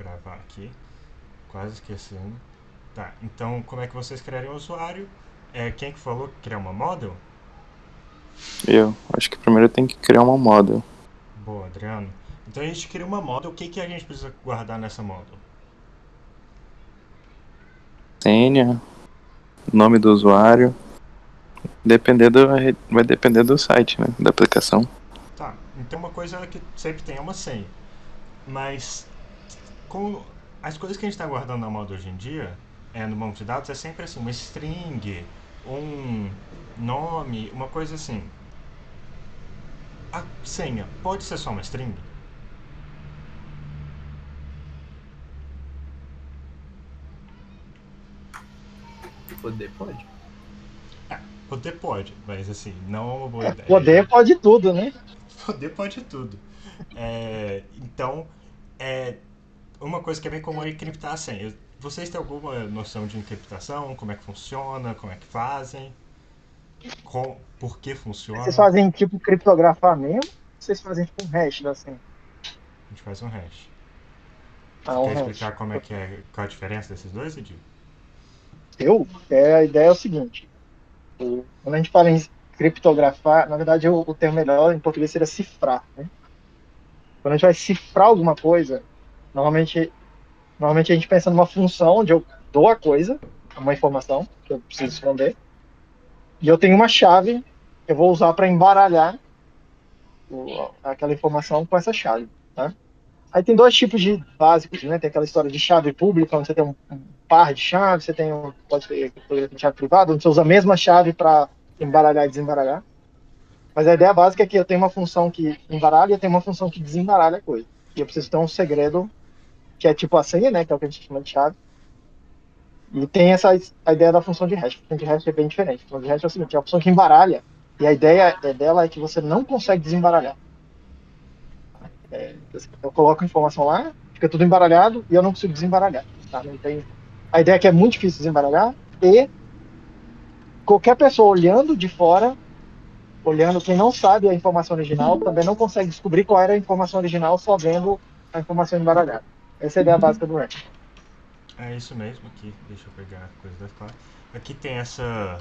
gravar aqui. Quase esquecendo. Tá, então como é que vocês criariam o usuário? Quem que falou que criar uma model? Eu acho que primeiro tem que criar uma model. Boa, Adriano. Então a gente cria uma model. O que, que a gente precisa guardar nessa model? Senha, nome do usuário. Vai depender do site, né? Da aplicação. Tá, então uma coisa que sempre tem é uma senha. Mas com as coisas que a gente está guardando na model hoje em dia, no banco de dados, é sempre assim, uma string, um nome, uma coisa assim. A senha pode ser só uma string? Poder pode. Poder pode, mas assim, não é uma boa ideia. Poder pode tudo, né? Poder pode tudo. Então, é, uma coisa que é bem comum é encriptar a senha. Vocês têm alguma noção de encriptação? Como é que funciona? Como é que fazem? Por que Vocês funciona? fazem tipo criptografar mesmo? Vocês fazem tipo um hash da senha? A gente faz um hash. Você Ah, um quer hash. explicar como é que é, qual a diferença desses dois, Edil? A ideia é o seguinte: quando a gente fala em criptografar, na verdade o termo melhor em português seria cifrar, né? Quando a gente vai cifrar alguma coisa, normalmente, normalmente a gente pensa numa função onde eu dou a coisa, uma informação que eu preciso esconder, e eu tenho uma chave que eu vou usar para embaralhar aquela informação com essa chave, tá? Aí tem dois tipos de básicos, né? Tem aquela história de chave pública, onde você tem um par de chaves, você tem pode ter chave privada, onde você usa a mesma chave para embaralhar e desembaralhar. Mas a ideia básica é que eu tenho uma função que embaralha e eu tenho uma função que desembaralha a coisa. E eu preciso ter um segredo que é tipo a senha, né? Que é o que a gente chama de chave. E tem a ideia da função de hash. A função de hash é bem diferente. A função de hash é o seguinte, é a função que embaralha. E a ideia dela é que você não consegue desembaralhar. Eu coloco a informação lá, fica tudo embaralhado e eu não consigo desembaralhar. Tá? Não tem... A ideia é que é muito difícil desembaralhar e qualquer pessoa olhando de fora, olhando quem não sabe a informação original, também não consegue descobrir qual era a informação original só vendo a informação embaralhada. Essa é a ideia básica do hash. É isso mesmo, aqui, deixa eu pegar a coisa da classe. Aqui tem essa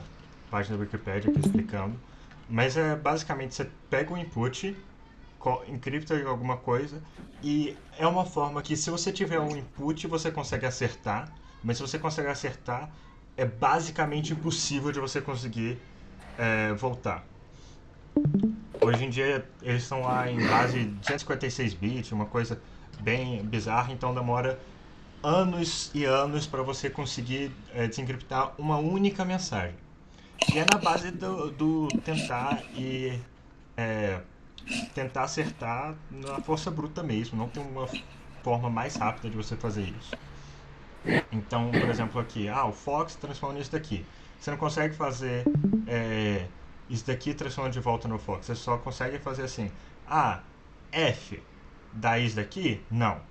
página da Wikipedia aqui explicando, mas é basicamente você pega o input, encripta alguma coisa, e é uma forma que se você tiver um input você consegue acertar, mas se você consegue acertar, é basicamente impossível de você conseguir voltar. Hoje em dia eles estão lá em base de 256 bits, uma coisa bem bizarra, então demora anos e anos para você conseguir desencriptar uma única mensagem. E é na base do tentar e é, tentar acertar na força bruta mesmo. Não tem uma forma mais rápida de você fazer isso. Então, por exemplo, aqui, o Fox transforma isso daqui. Você não consegue fazer isso daqui transformando de volta no Fox. Você só consegue fazer assim: F dá isso daqui? Não.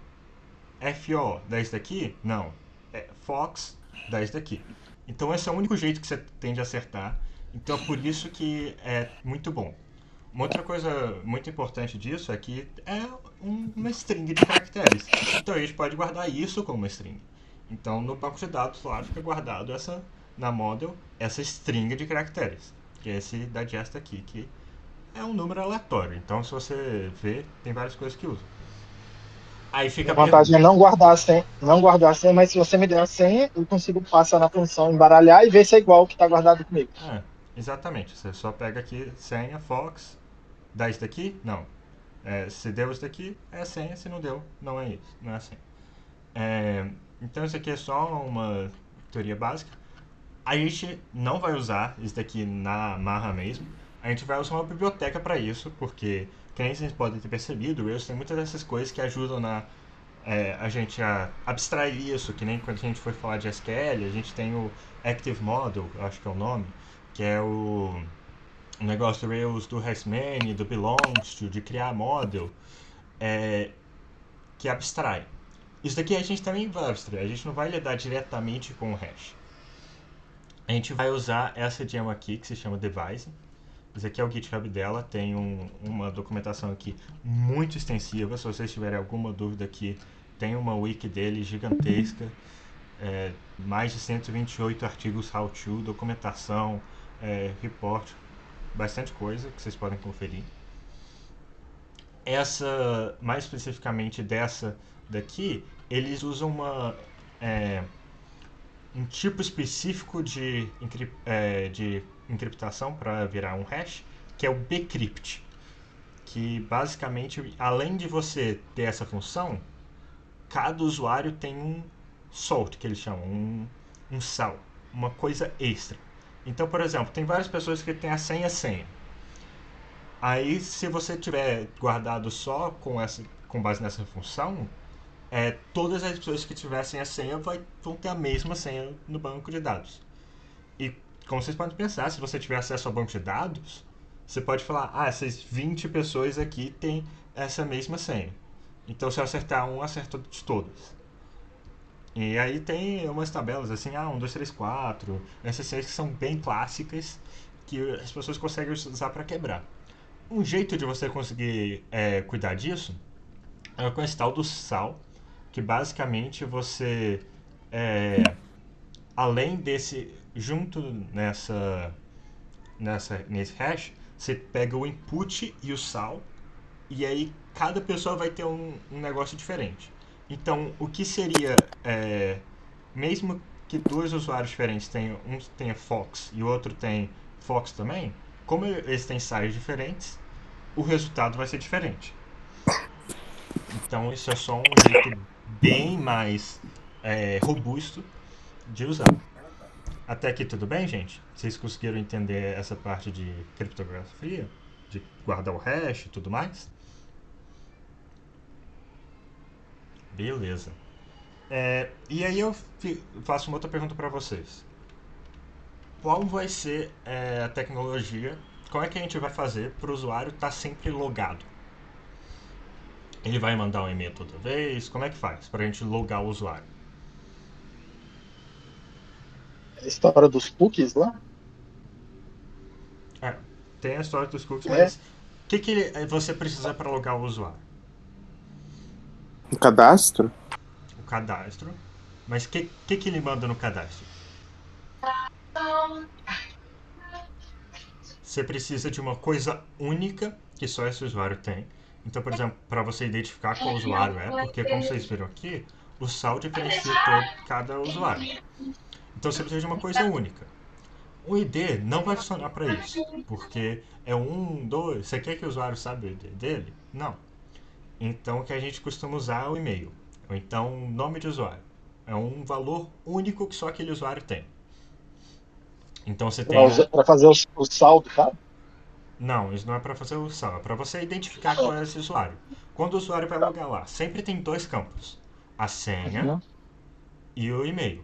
FO dá isso daqui? Não. Fox dá isso daqui. Então esse é o único jeito que você tem de acertar. Então é por isso que é muito bom. Uma outra coisa muito importante disso é que é uma string de caracteres. Então a gente pode guardar isso como uma string. Então no banco de dados lá fica guardado na model essa string de caracteres. Que é esse digest aqui, que é um número aleatório. Então se você ver, tem várias coisas que usa. Aí fica Minha a pergunta. vantagem é não guardar a senha, não guardar a senha, mas se você me der a senha, eu consigo passar na função embaralhar e ver se é igual o que está guardado comigo. Exatamente. Você só pega aqui senha, Fox, dá isso daqui? Não. Se deu isso daqui, é a senha. Se não deu, não é isso. Não é a senha. Então isso aqui é só uma teoria básica. A gente não vai usar isso daqui na marra mesmo. A gente vai usar uma biblioteca para isso, porque, que nem vocês podem ter percebido, o Rails tem muitas dessas coisas que ajudam a gente a abstrair isso, que nem quando a gente foi falar de SQL, a gente tem o Active Model, eu acho que é o nome, que é o negócio do Rails do Hashmany, do Belongs to, de criar model, é, que abstrai. Isso daqui a gente também vai abstrair, a gente não vai lidar diretamente com o hash. A gente vai usar essa gem aqui, que se chama Device. Esse aqui é o GitHub dela, tem uma documentação aqui muito extensiva. Se vocês tiverem alguma dúvida aqui, tem uma wiki dele gigantesca, mais de 128 artigos how-to, documentação, report, bastante coisa que vocês podem conferir. Essa, mais especificamente dessa daqui, eles usam um tipo específico de encriptação para virar um hash, que é o bcrypt, que basicamente, além de você ter essa função, cada usuário tem um salt, que eles chamam, um sal, uma coisa extra. Então, por exemplo, tem várias pessoas que têm a senha. Aí, se você tiver guardado só com base nessa função, todas as pessoas que tivessem a senha vão ter a mesma senha no banco de dados. E, como vocês podem pensar, se você tiver acesso ao banco de dados, você pode falar, essas 20 pessoas aqui têm essa mesma senha. Então, se eu acertar um, acerto de todas. E aí tem umas tabelas assim, 1, 2, 3, 4, essas senhas que são bem clássicas, que as pessoas conseguem usar para quebrar. Um jeito de você conseguir cuidar disso é com esse tal do SAL, que basicamente você, além desse, junto nesse hash, você pega o input e o SAL, e aí cada pessoa vai ter um negócio diferente. Então, o que seria, mesmo que dois usuários diferentes tenham, um tenha Fox e o outro tem Fox também, como eles têm size diferentes, o resultado vai ser diferente. Então, isso é só um jeito bem mais robusto de usar. Até aqui tudo bem, gente? Vocês conseguiram entender essa parte de criptografia? De guardar o hash e tudo mais? Beleza. E aí eu faço uma outra pergunta para vocês. Qual vai ser a tecnologia? Como é que a gente vai fazer para o usuário estar sempre logado? Ele vai mandar um e-mail toda vez? Como é que faz para a gente logar o usuário? A história dos cookies lá? Tem a história dos cookies, É. mas o que você precisa para logar o usuário? Um cadastro? O cadastro. Mas o que ele manda no cadastro? Você precisa de uma coisa única que só esse usuário tem. Então, por exemplo, para você identificar qual usuário porque como vocês viram aqui, o SAL diferencia cada usuário. Então você precisa de uma coisa única. O ID não vai funcionar para isso, porque é 1, 2. Você quer que o usuário saiba o ID dele? Não. Então o que a gente costuma usar é o e-mail, ou então nome de usuário. É um valor único que só aquele usuário tem. Então você tem. Para fazer o saldo, tá? Não, isso não é para fazer o SAL, é para você identificar qual é esse usuário. Quando o usuário vai logar lá, sempre tem dois campos: a senha e o e-mail.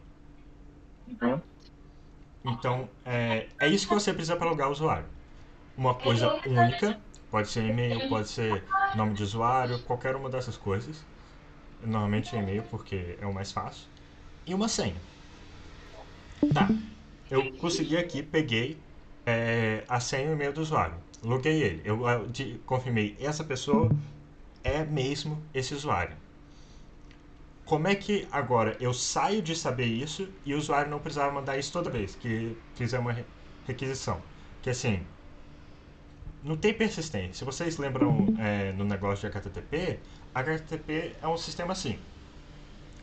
Então, é isso que você precisa para logar o usuário. Uma coisa única, pode ser e-mail, pode ser nome de usuário, qualquer uma dessas coisas. Normalmente é e-mail porque é o mais fácil. E uma senha. Tá, eu consegui aqui, peguei a senha e o e-mail do usuário. Loguei ele. Eu confirmei, essa pessoa é mesmo esse usuário. Como é que agora eu saio de saber isso e o usuário não precisava mandar isso toda vez que fizer uma requisição? Que assim, não tem persistência. Se vocês lembram no negócio de HTTP, HTTP é um sistema assim.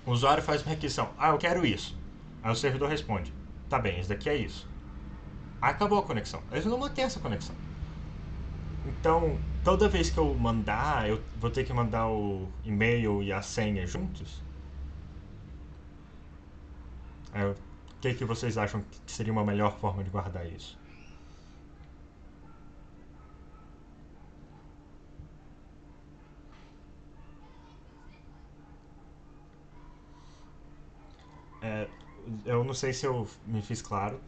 O usuário faz uma requisição. Eu quero isso. Aí o servidor responde. Tá bem, isso daqui é isso. Acabou a conexão. Eles não mantêm essa conexão. Então, toda vez que eu mandar, eu vou ter que mandar o e-mail e a senha juntos? O que vocês acham que seria uma melhor forma de guardar isso? Eu não sei se eu me fiz claro.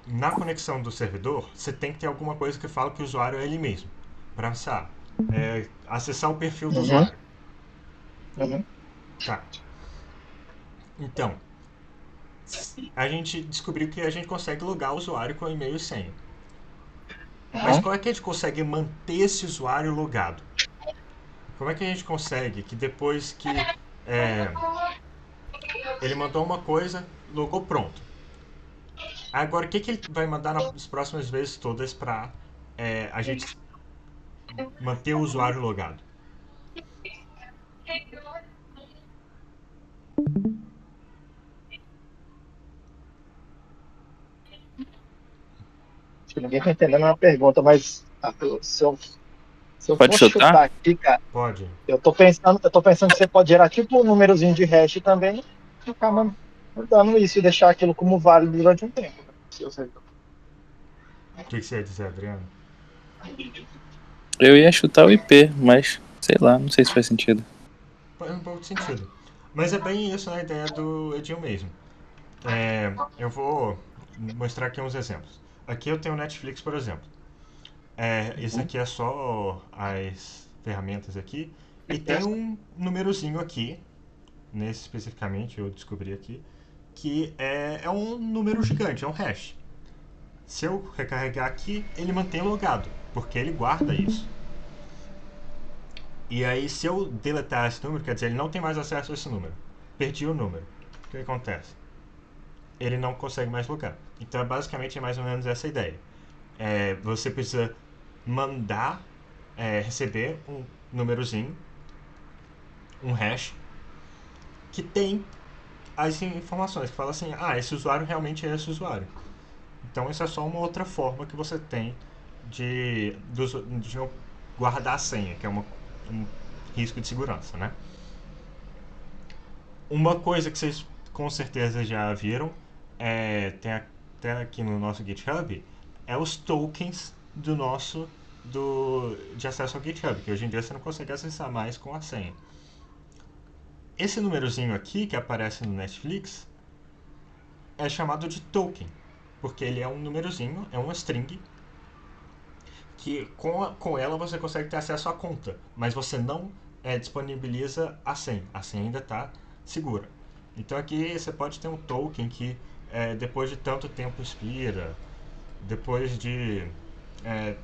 Na conexão do servidor, você tem que ter alguma coisa que fala que o usuário é ele mesmo. Para acessar o perfil do usuário. Tá. Então, a gente descobriu que a gente consegue logar o usuário com e-mail e senha. Mas como é que a gente consegue manter esse usuário logado? Como é que a gente consegue que depois que é, ele mandou uma coisa, logou pronto. Agora, o que ele vai mandar nas próximas vezes todas para a gente manter o usuário logado? Acho que ninguém tá entendendo a pergunta, mas se eu Pode for chutar? chutar aqui, cara, Pode. eu tô pensando que você pode gerar tipo um númerozinho de hash também e ficar mandando isso e deixar aquilo como válido durante um tempo. Né? Se você- O que você ia dizer, Adriano? Eu ia chutar o IP, mas sei lá, não sei se faz sentido. Faz um pouco de sentido. Mas é bem isso na ideia do Edil mesmo. Eu vou mostrar aqui uns exemplos. Aqui eu tenho o Netflix, por exemplo. Isso aqui é só as ferramentas aqui. E tem um númerozinho aqui, nesse especificamente, eu descobri aqui, que é um número gigante, é um hash. Se eu recarregar aqui, ele mantém logado, porque ele guarda isso. E aí, se eu deletar esse número, quer dizer, ele não tem mais acesso a esse número. Perdi o número. O que acontece? Ele não consegue mais logar. Então, basicamente, é mais ou menos essa ideia. Você precisa mandar, receber um númerozinho, um hash, que tem as informações, que fala assim, esse usuário realmente é esse usuário. Então, isso é só uma outra forma que você tem de guardar a senha, que é um risco de segurança, né? Uma coisa que vocês com certeza já viram, tem até aqui no nosso GitHub, é os tokens de acesso ao GitHub, que hoje em dia você não consegue acessar mais com a senha. Esse númerozinho aqui que aparece no Netflix é chamado de token, porque ele é um númerozinho, é uma string, que com ela você consegue ter acesso à conta, mas você não disponibiliza a senha. A senha ainda está segura. Então aqui você pode ter um token que depois de tanto tempo expira, depois de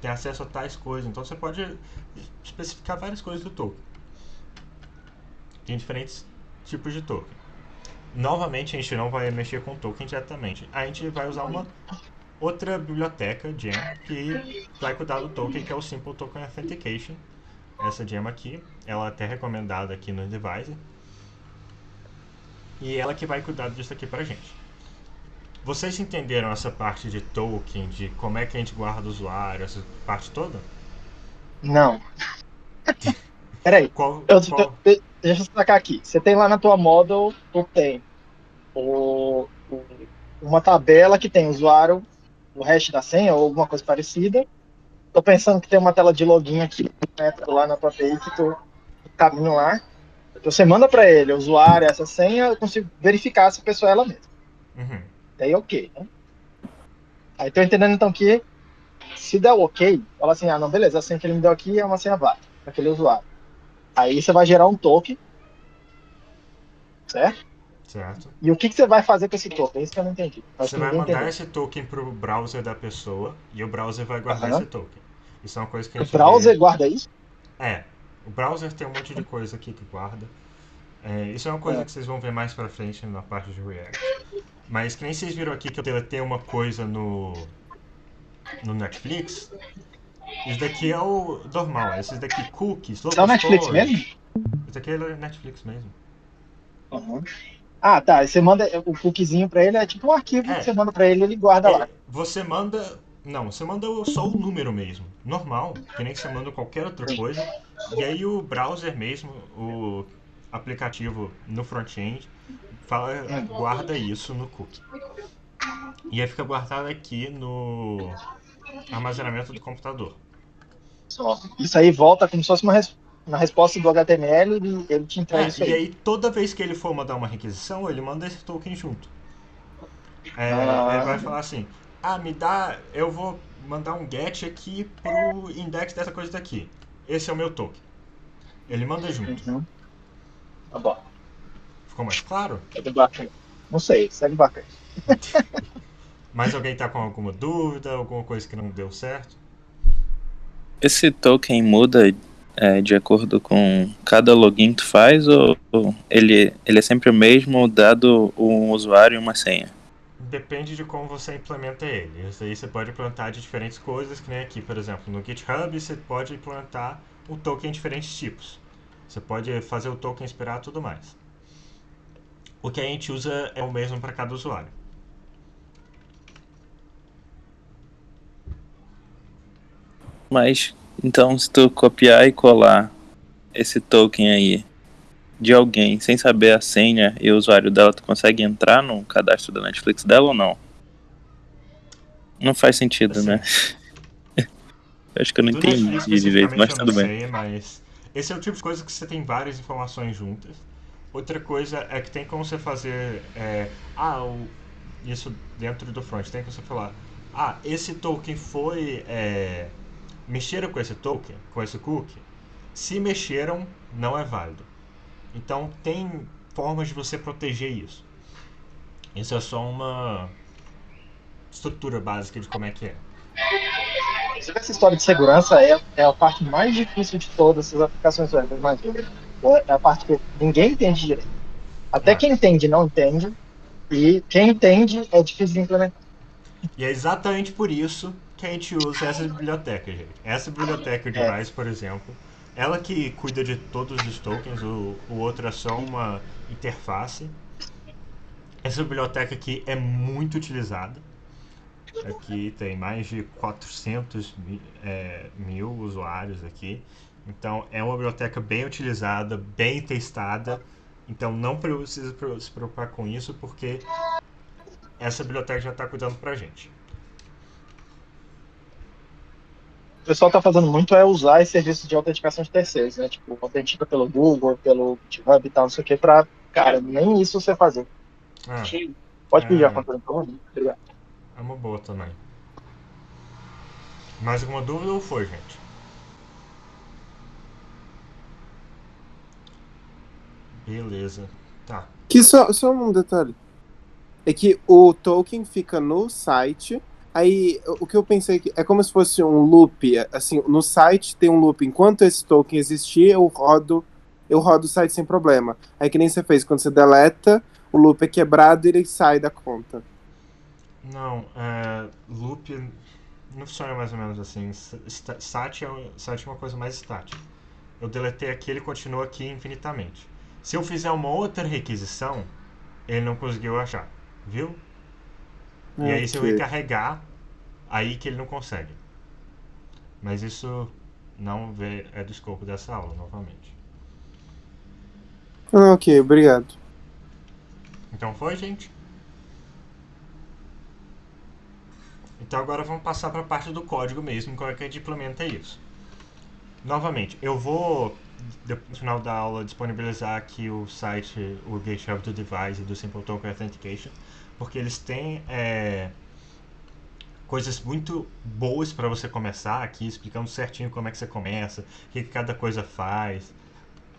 ter acesso a tais coisas. Então você pode especificar várias coisas do token. Tem diferentes tipos de token. Novamente, a gente não vai mexer com token diretamente. A gente vai usar uma outra biblioteca, gem, que vai cuidar do token, que é o Simple Token Authentication. Essa gem aqui, ela é até recomendada aqui no device. E ela que vai cuidar disso aqui pra gente. Vocês entenderam essa parte de token, de como é que a gente guarda o usuário, essa parte toda? Não. Peraí. Qual, qual? Deixa eu sacar aqui. Você tem lá na tua model, tu tem uma tabela que tem o usuário, o hash da senha ou alguma coisa parecida. Tô pensando que tem uma tela de login aqui, né, lá na tua API que tu caminho lá. Então você manda para ele o usuário, essa senha, eu consigo verificar se a pessoa é ela mesma. Uhum. Daí ok. Né? Aí tô entendendo então que se der o ok, fala assim, não, beleza, a senha que ele me deu aqui é uma senha válida para aquele usuário. Aí você vai gerar um token, certo? Certo. E o que você vai fazer com esse token? É isso que eu não entendi. Acho Você que vai ninguém mandar entendeu. esse token pro browser da pessoa e o browser vai guardar Aham. esse token. Isso é uma coisa que a O gente vê. browser guarda isso? O browser tem um monte de coisa aqui que guarda. Isso é uma coisa Ah, que vocês vão ver mais pra frente na parte de React. Mas que nem vocês viram aqui que eu deletei uma coisa no Netflix. Isso daqui é o normal. Esses daqui, cookies, isso é o local Netflix storage. mesmo? Isso aqui é Netflix mesmo. Aham. Tá. Aí você manda o cookiezinho para ele, é tipo um arquivo que É, você manda para ele e ele guarda lá. você manda. Não, você manda só o número mesmo. Normal, que nem você manda qualquer outra coisa. E aí o browser mesmo, o aplicativo no front-end, guarda isso no cookie. E aí fica guardado aqui no armazenamento do computador. Só. Isso aí volta como se fosse uma resposta do HTML e ele te entrega isso E aí. aí toda vez que ele for mandar uma requisição, ele manda esse token junto. Ele Ah, vai falar assim: me dá. Eu vou mandar um get aqui pro index dessa coisa daqui. Esse é o meu token. Ele manda junto. uhum. Tá bom. Ficou mais claro? Segue bacana. Não sei, segue bacana. Mais alguém tá com alguma dúvida, alguma coisa que não deu certo? Esse token muda de acordo com cada login que tu faz, ou ele é sempre o mesmo, dado um usuário e uma senha? Depende de como você implementa ele. Isso aí você pode implementar de diferentes coisas, que nem aqui, por exemplo, no GitHub você pode implementar o token em diferentes tipos. Você pode fazer o token esperar e tudo mais. O que a gente usa é o mesmo para cada usuário. Mas, então, se tu copiar e colar esse token aí de alguém sem saber a senha e o usuário dela, tu consegue entrar no cadastro da Netflix dela ou não? Não faz sentido, né? Assim, Eu acho que eu não do Netflix entendi direito, especificamente mas eu não tudo bem. sei, mas esse é o tipo de coisa que você tem várias informações juntas. Outra coisa é que tem como você fazer. Isso dentro do front, tem como você falar: esse token foi. Mexeram com esse token, com esse cookie? Se mexeram, não é válido. Então tem formas de você proteger isso. Isso é só uma estrutura básica de como é que é. Inclusive, essa história de segurança é a parte mais difícil de todas essas aplicações web, imagina. É a parte que ninguém entende direito. Até Ah, quem entende não entende, e quem entende é difícil de implementar. e é exatamente por isso que a gente usa essa biblioteca, gente. Essa biblioteca de É, Device, por exemplo, ela que cuida de todos os tokens, o outro é só uma interface. Essa biblioteca aqui é muito utilizada. Aqui tem mais de 400 mil usuários aqui. Então é uma biblioteca bem utilizada, bem testada. Então não precisa se preocupar com isso, porque essa biblioteca já está cuidando pra gente. o pessoal está fazendo muito é usar esse serviço de autenticação de terceiros, né? Tipo, autentica pelo Google, pelo GitHub e tal, não sei o que, pra, cara, nem isso você fazer. Ah, Pode pedir a é, conta do Obrigado. é uma boa também. Mais alguma dúvida ou foi, gente? Beleza. Tá. Que só um detalhe. É que o token fica no site. Aí o que eu pensei que é como se fosse um loop. Assim, no site tem um loop. Enquanto esse token existir, eu rodo o site sem problema. Aí que nem você fez, quando você deleta, o loop é quebrado e ele sai da conta. Não, loop não funciona mais ou menos assim. Sat é uma coisa mais estática. Eu deletei aqui, ele continua aqui infinitamente. Se eu fizer uma outra requisição, ele não conseguiu achar, viu? E aí se eu Ok. recarregar, aí que ele não consegue. Mas isso não é do escopo dessa aula, novamente. Ah, ok, obrigado. Então foi, gente? Então agora vamos passar para a parte do código mesmo, como é que a gente implementa isso. Novamente, eu vou no final da aula disponibilizar aqui o site, o GitHub do Device e do Simple Token Authentication, porque eles têm coisas muito boas para você começar aqui, explicando certinho como é que você começa, o que cada coisa faz.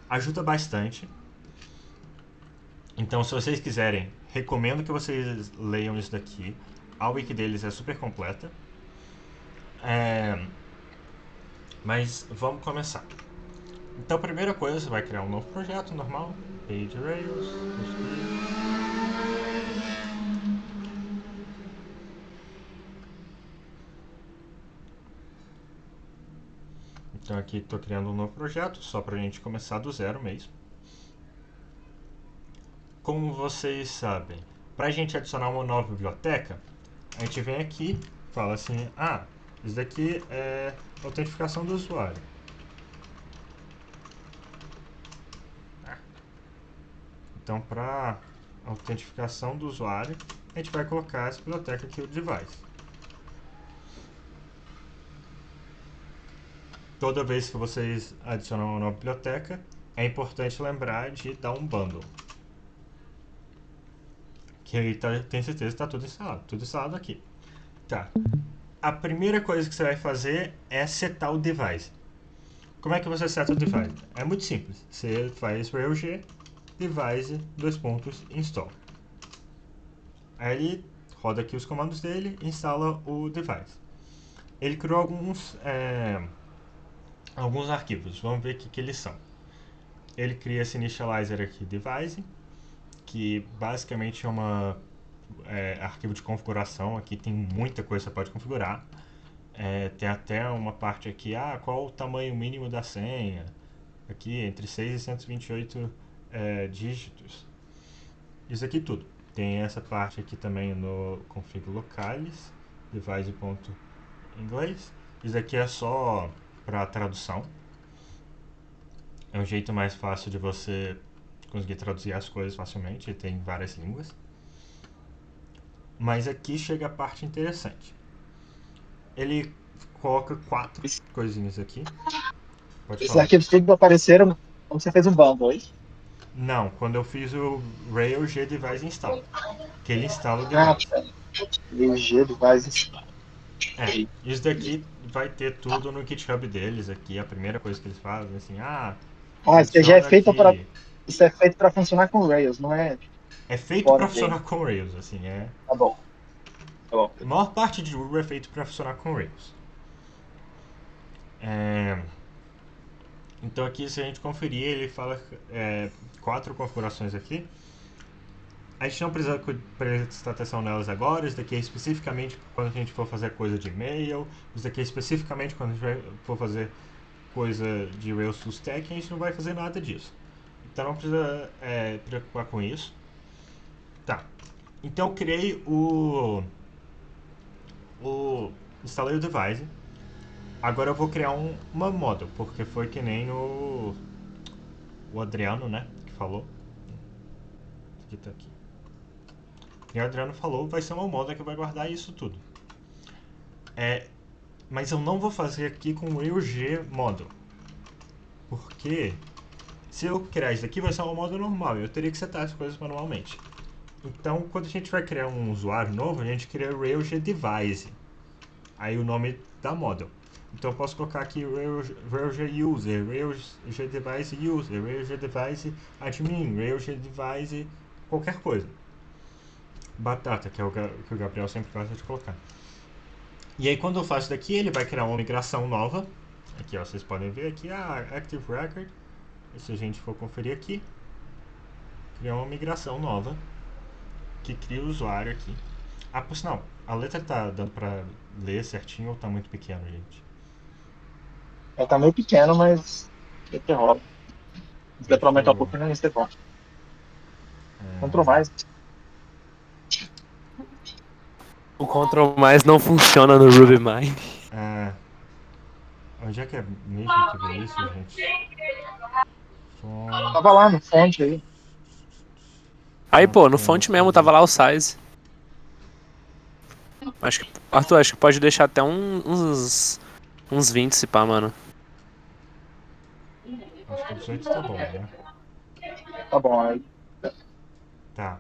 Ajuda bastante. Então, se vocês quiserem, recomendo que vocês leiam isso daqui. A wiki deles é super completa. É, mas vamos começar. Então, a primeira coisa, você vai criar um novo projeto normal. Page Rails. Então, aqui estou criando um novo projeto, só para a gente começar do zero mesmo. Como vocês sabem, para a gente adicionar uma nova biblioteca, a gente vem aqui, fala assim, isso daqui é autentificação do usuário. Então, para autentificação do usuário, a gente vai colocar essa biblioteca aqui, o device. Toda vez que vocês adicionam uma nova biblioteca, é importante lembrar de dar um bundle. Que aí tem certeza que está tudo instalado aqui. Tá. A primeira coisa que você vai fazer é setar o device. Como é que você seta o device? É muito simples. Você faz railg device install. Aí ele roda aqui os comandos dele e instala o device. Ele criou alguns arquivos. Vamos ver o que eles são. Ele cria esse initializer aqui, device, que basicamente é um arquivo de configuração. Aqui tem muita coisa que você pode configurar. Tem até uma parte aqui, qual o tamanho mínimo da senha? Aqui, entre 6 e 128 dígitos. Isso aqui tudo. Tem essa parte aqui também no config locales, device.inglês. Isso aqui é só para tradução. É um jeito mais fácil de você conseguir traduzir as coisas facilmente. Tem várias línguas. Mas aqui chega a parte interessante. Ele coloca 4 coisinhas aqui. Pode Esses falar. arquivos todos apareceram quando você fez um bundle, é isso? Não, quando eu fiz o Rails G-Device Install. Que ele instala o Ah, device. tá. O G device. Isso daqui vai ter tudo no GitHub deles aqui. A primeira coisa que eles fazem, assim, Isso já é feito aqui. para. Isso é feito para funcionar com Rails, não é? É feito Fora para dele. funcionar com Rails, assim, Tá bom. Tá bom. A maior parte de Ruby é feito para funcionar com Rails. Então aqui, se a gente conferir, ele fala 4 configurações aqui. A gente não precisa prestar atenção nelas agora. Isso daqui é especificamente quando a gente for fazer coisa de e-mail. Isso daqui é especificamente quando a gente for fazer coisa de Rails Full Stack. A gente não vai fazer nada disso. Então não precisa preocupar com isso. Tá. Então eu criei instalei o device. Agora eu vou criar uma model, porque foi que nem o Adriano, né, que falou. Aqui tá aqui. E o Adriano falou, vai ser uma model que vai guardar isso tudo. Mas eu não vou fazer aqui com o Rails G model. Porque se eu criar isso aqui vai ser uma model normal, eu teria que setar as coisas manualmente. Então, quando a gente vai criar um usuário novo, a gente cria Rails G Device. Aí o nome da model. Então eu posso colocar aqui Rails G User, Rails G Device User, Rails G Device Admin, Rails G Device qualquer coisa. Batata, que é o que o Gabriel sempre gosta de colocar. E aí quando eu faço daqui, ele vai criar uma migração nova. Aqui, ó, vocês podem ver aqui, Active Record. E se a gente for conferir aqui, criar uma migração nova que cria o usuário aqui. Por sinal, a letra tá dando pra ler certinho ou tá muito pequeno, gente? Tá meio pequeno, mas sempre rola. Se der pra aumentar um pouquinho, isso é bom. Ctrl mais. O Ctrl mais não funciona no RubyMine. Onde é que é mesmo que vê isso, gente? Tava lá no fonte aí. Aí, pô, no fonte mesmo tava lá o size. Arthur, acho que pode deixar até uns 20 se pá, mano. Acho que 18 tá bom, né? Tá bom, aí. Tá.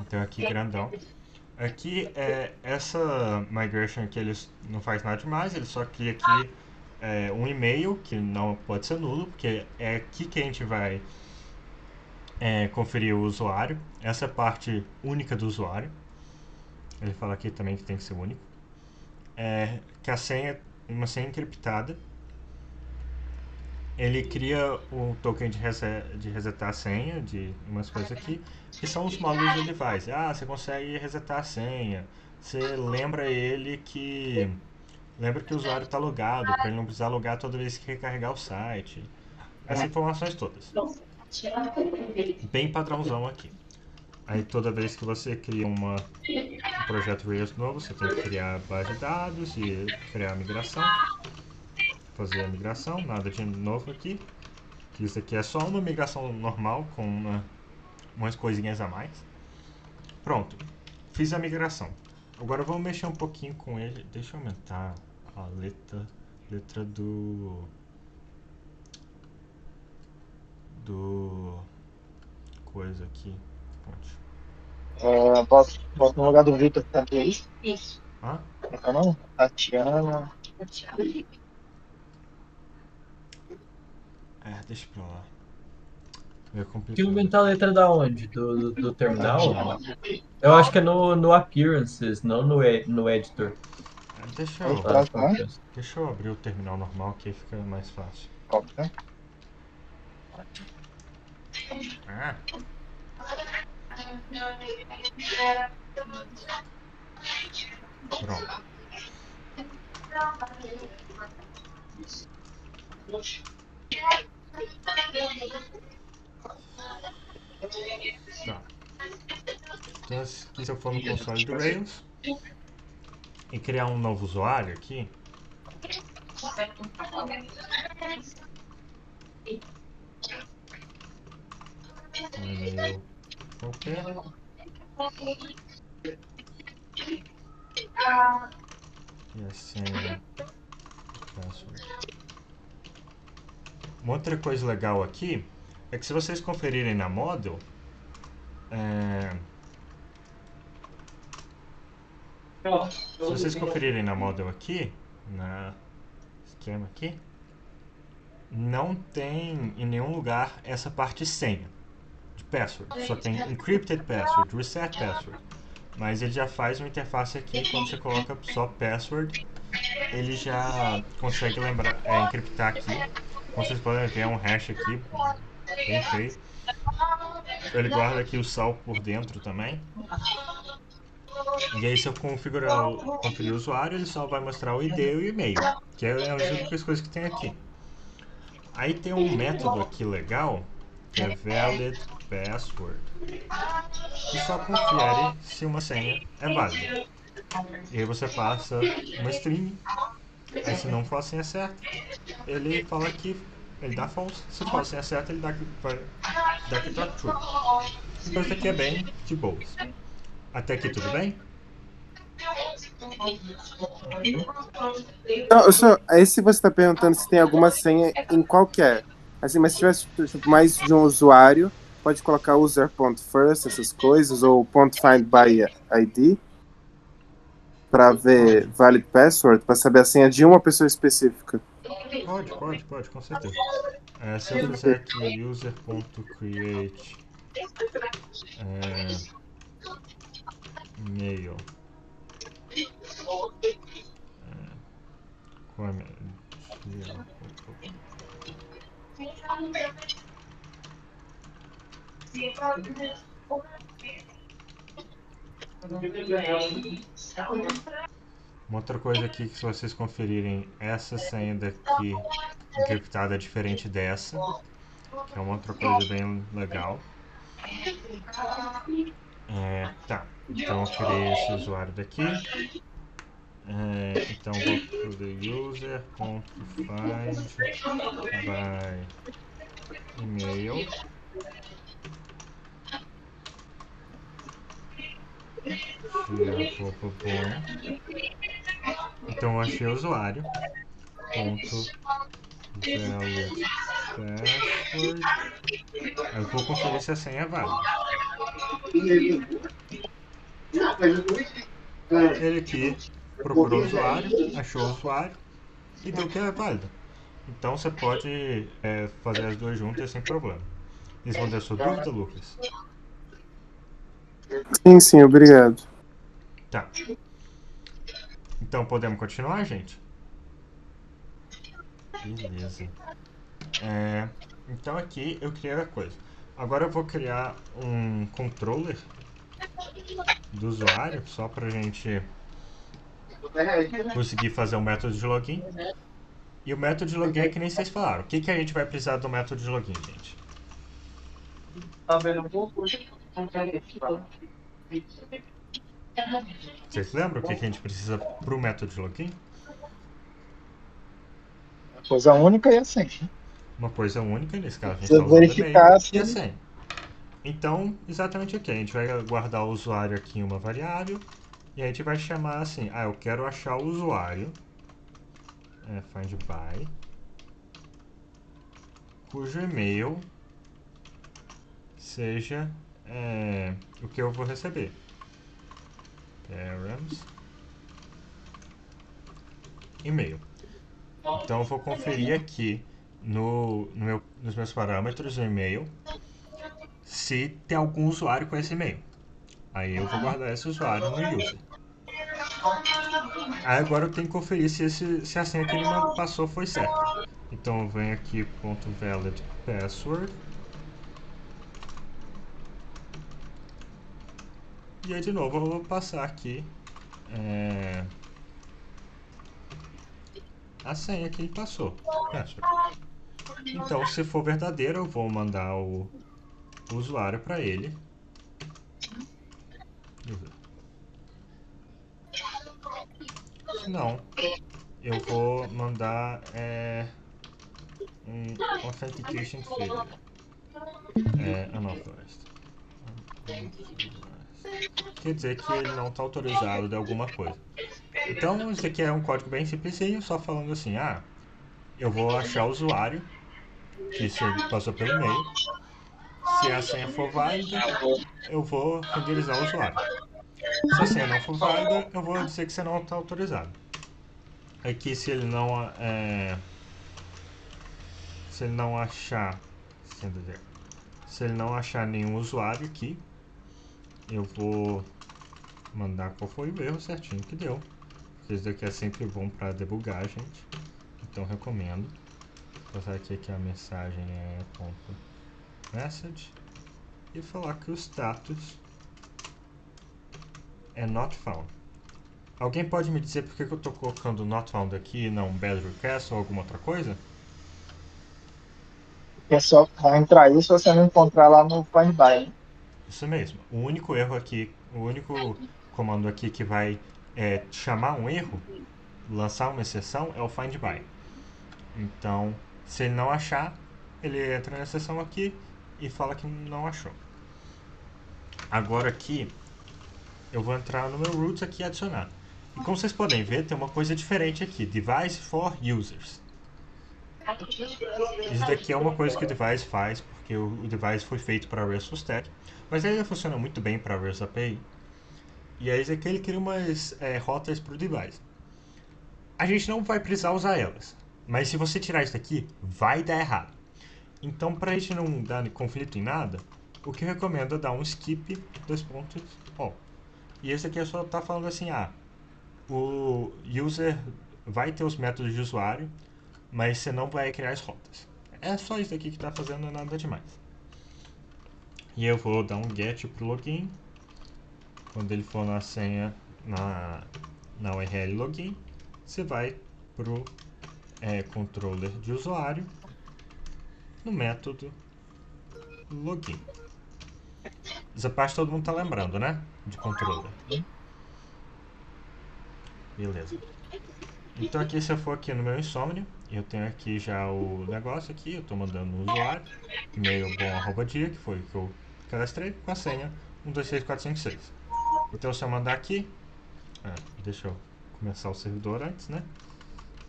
Então aqui grandão. Aqui essa migration aqui eles não faz nada demais, ele só cria aqui um e-mail que não pode ser nulo, porque é aqui que a gente vai conferir o usuário. Essa é a parte única do usuário. Ele fala aqui também que tem que ser único. Que a senha é uma senha encriptada. Ele cria um token de resetar a senha, de umas coisas aqui, que são os módulos do device. Você consegue resetar a senha. Você lembra ele que... Lembra que o usuário está logado, para ele não precisar logar toda vez que recarregar o site. Essas informações todas. Bem padrãozão aqui. Aí toda vez que você cria um projeto Rails novo, você tem que criar a base de dados e criar a migração. Fazer a migração, nada de novo aqui. Isso aqui é só uma migração normal com umas coisinhas a mais. Pronto, fiz a migração. Agora vamos mexer um pouquinho com ele. Deixa eu aumentar a letra do coisa aqui. Bota no lugar do Victor que tá aqui aí. Isso. Hã? Não tá não? Tatiana. Deixa pra lá. Meio Que complicado. aumentar a letra da onde? Do terminal? Eu acho que é no Appearances, não no editor. Deixa eu abrir o terminal normal que aí fica mais fácil. Óbvio. Ah, pronto. Tá. Então, aqui se eu for no console do Rails e criar um novo usuário aqui, um e-mail qualquer, e a senha, password. Uma outra coisa legal aqui é que se vocês conferirem na model, se vocês conferirem na model aqui, na esquema aqui, não tem em nenhum lugar essa parte senha de password. Só tem encrypted password, reset password. Mas ele já faz uma interface aqui, quando você coloca só password, ele já consegue lembrar, encriptar aqui. Como vocês podem ver, é um hash aqui, bem feio. Ele guarda aqui o salvo por dentro também. E aí se eu conferir o usuário, ele só vai mostrar o ID e o e-mail, que é as únicas coisas que tem aqui. Aí tem um método aqui legal, que é valid password, que só confere se uma senha é válida. E aí você passa uma string, aí se não for a senha certa, ele fala que ele dá false, se for a senha certa, ele dá que tá true. Então isso aqui é bem de boas. Até aqui tudo bem? Não, aí se você está perguntando se tem alguma senha em qualquer. Assim, mas se tivesse tipo, mais de um usuário, pode colocar user.first, essas coisas, ou .findById para ver valid password, para saber a senha de uma pessoa específica. Pode, com certeza. Se eu fizer aqui user.create e-mail uma outra coisa aqui que se vocês conferirem, essa senha daqui encriptada é diferente dessa, que é uma outra coisa bem legal. Tá, então eu criei esse usuário daqui. Então vou pro user.find by e-mail. Então eu achei o usuário. Ponto valid password. Eu vou conferir se a senha é válida. Ele aqui procurou o usuário, achou o usuário e deu que é válido. Então você pode fazer as duas juntas sem problema. Responder a sua dúvida, Lucas? Sim, obrigado. Tá. Então podemos continuar, gente? Beleza. Então aqui eu criei a coisa. Agora eu vou criar um controller do usuário, só pra gente conseguir fazer um método de login. E o método de login é que nem vocês falaram. O que a gente vai precisar do método de login, gente? Vocês lembram o que a gente precisa pro método de login? Coisa única e a senha. Uma coisa única, nesse caso a gente Precisa está usando verificar e-mail se- e a senha. Então, exatamente aqui, a gente vai guardar o usuário aqui em uma variável e a gente vai chamar assim, eu quero achar o usuário, find by, cujo e-mail seja o que eu vou receber. Params e-mail. Então eu vou conferir aqui nos meus parâmetros do e-mail se tem algum usuário com esse e-mail. Aí eu vou guardar esse usuário no user. Aí agora eu tenho que conferir se a senha que ele passou foi certa. Então eu venho aqui, .valid password. E aí de novo eu vou passar aqui a senha que ele passou. Password. Então se for verdadeiro eu vou mandar o usuário para ele. Se não, eu vou mandar um authentication failure. Unauthorized. Quer dizer que ele não está autorizado de alguma coisa. Então, isso aqui é um código bem simplesinho, só falando assim, eu vou achar o usuário, que se ele passou pelo e-mail. Se a senha for válida, eu vou renderizar o usuário. Se a senha não for válida, eu vou dizer que você não está autorizado. Aqui, se ele não achar, se ele não achar nenhum usuário aqui, eu vou mandar qual foi o erro certinho que deu. Porque isso daqui é sempre bom para debugar, gente. Então recomendo. Vou passar aqui que a mensagem é .message e falar que o status é not found. Alguém pode me dizer por que eu estou colocando not found aqui e não bad request ou alguma outra coisa? É só vai entrar isso se você não encontrar lá no Find By. Isso mesmo. O único erro aqui, o único comando aqui que vai chamar um erro, lançar uma exceção, é o find by. Então, se ele não achar, ele entra na exceção aqui e fala que não achou. Agora aqui, eu vou entrar no meu roots aqui e adicionar. E como vocês podem ver, tem uma coisa diferente aqui, device for users. Isso daqui é uma coisa que o device faz, porque o device foi feito para RESTful Stack, mas ele funciona muito bem para REST API. E aí aqui ele cria umas rotas para o device. A gente não vai precisar usar elas, mas se você tirar isso daqui, vai dar errado. Então, para a gente não dar conflito em nada, o que eu recomendo é dar um skip all. E esse aqui é só tá falando assim, o user vai ter os métodos de usuário, mas você não vai criar as rotas. É só isso aqui que está fazendo, nada demais. E eu vou dar um get pro login. Quando ele for na senha, na URL login, você vai pro controller de usuário no método login. Essa parte todo mundo tá lembrando, né? De controller. Beleza. Então aqui, se eu for aqui no meu Insomnia, eu tenho aqui já o negócio aqui, eu estou mandando no usuário, e-mail bom@dia, que foi o que eu cadastrei, com a senha 123456. Então se eu mandar aqui, deixa eu começar o servidor antes, né?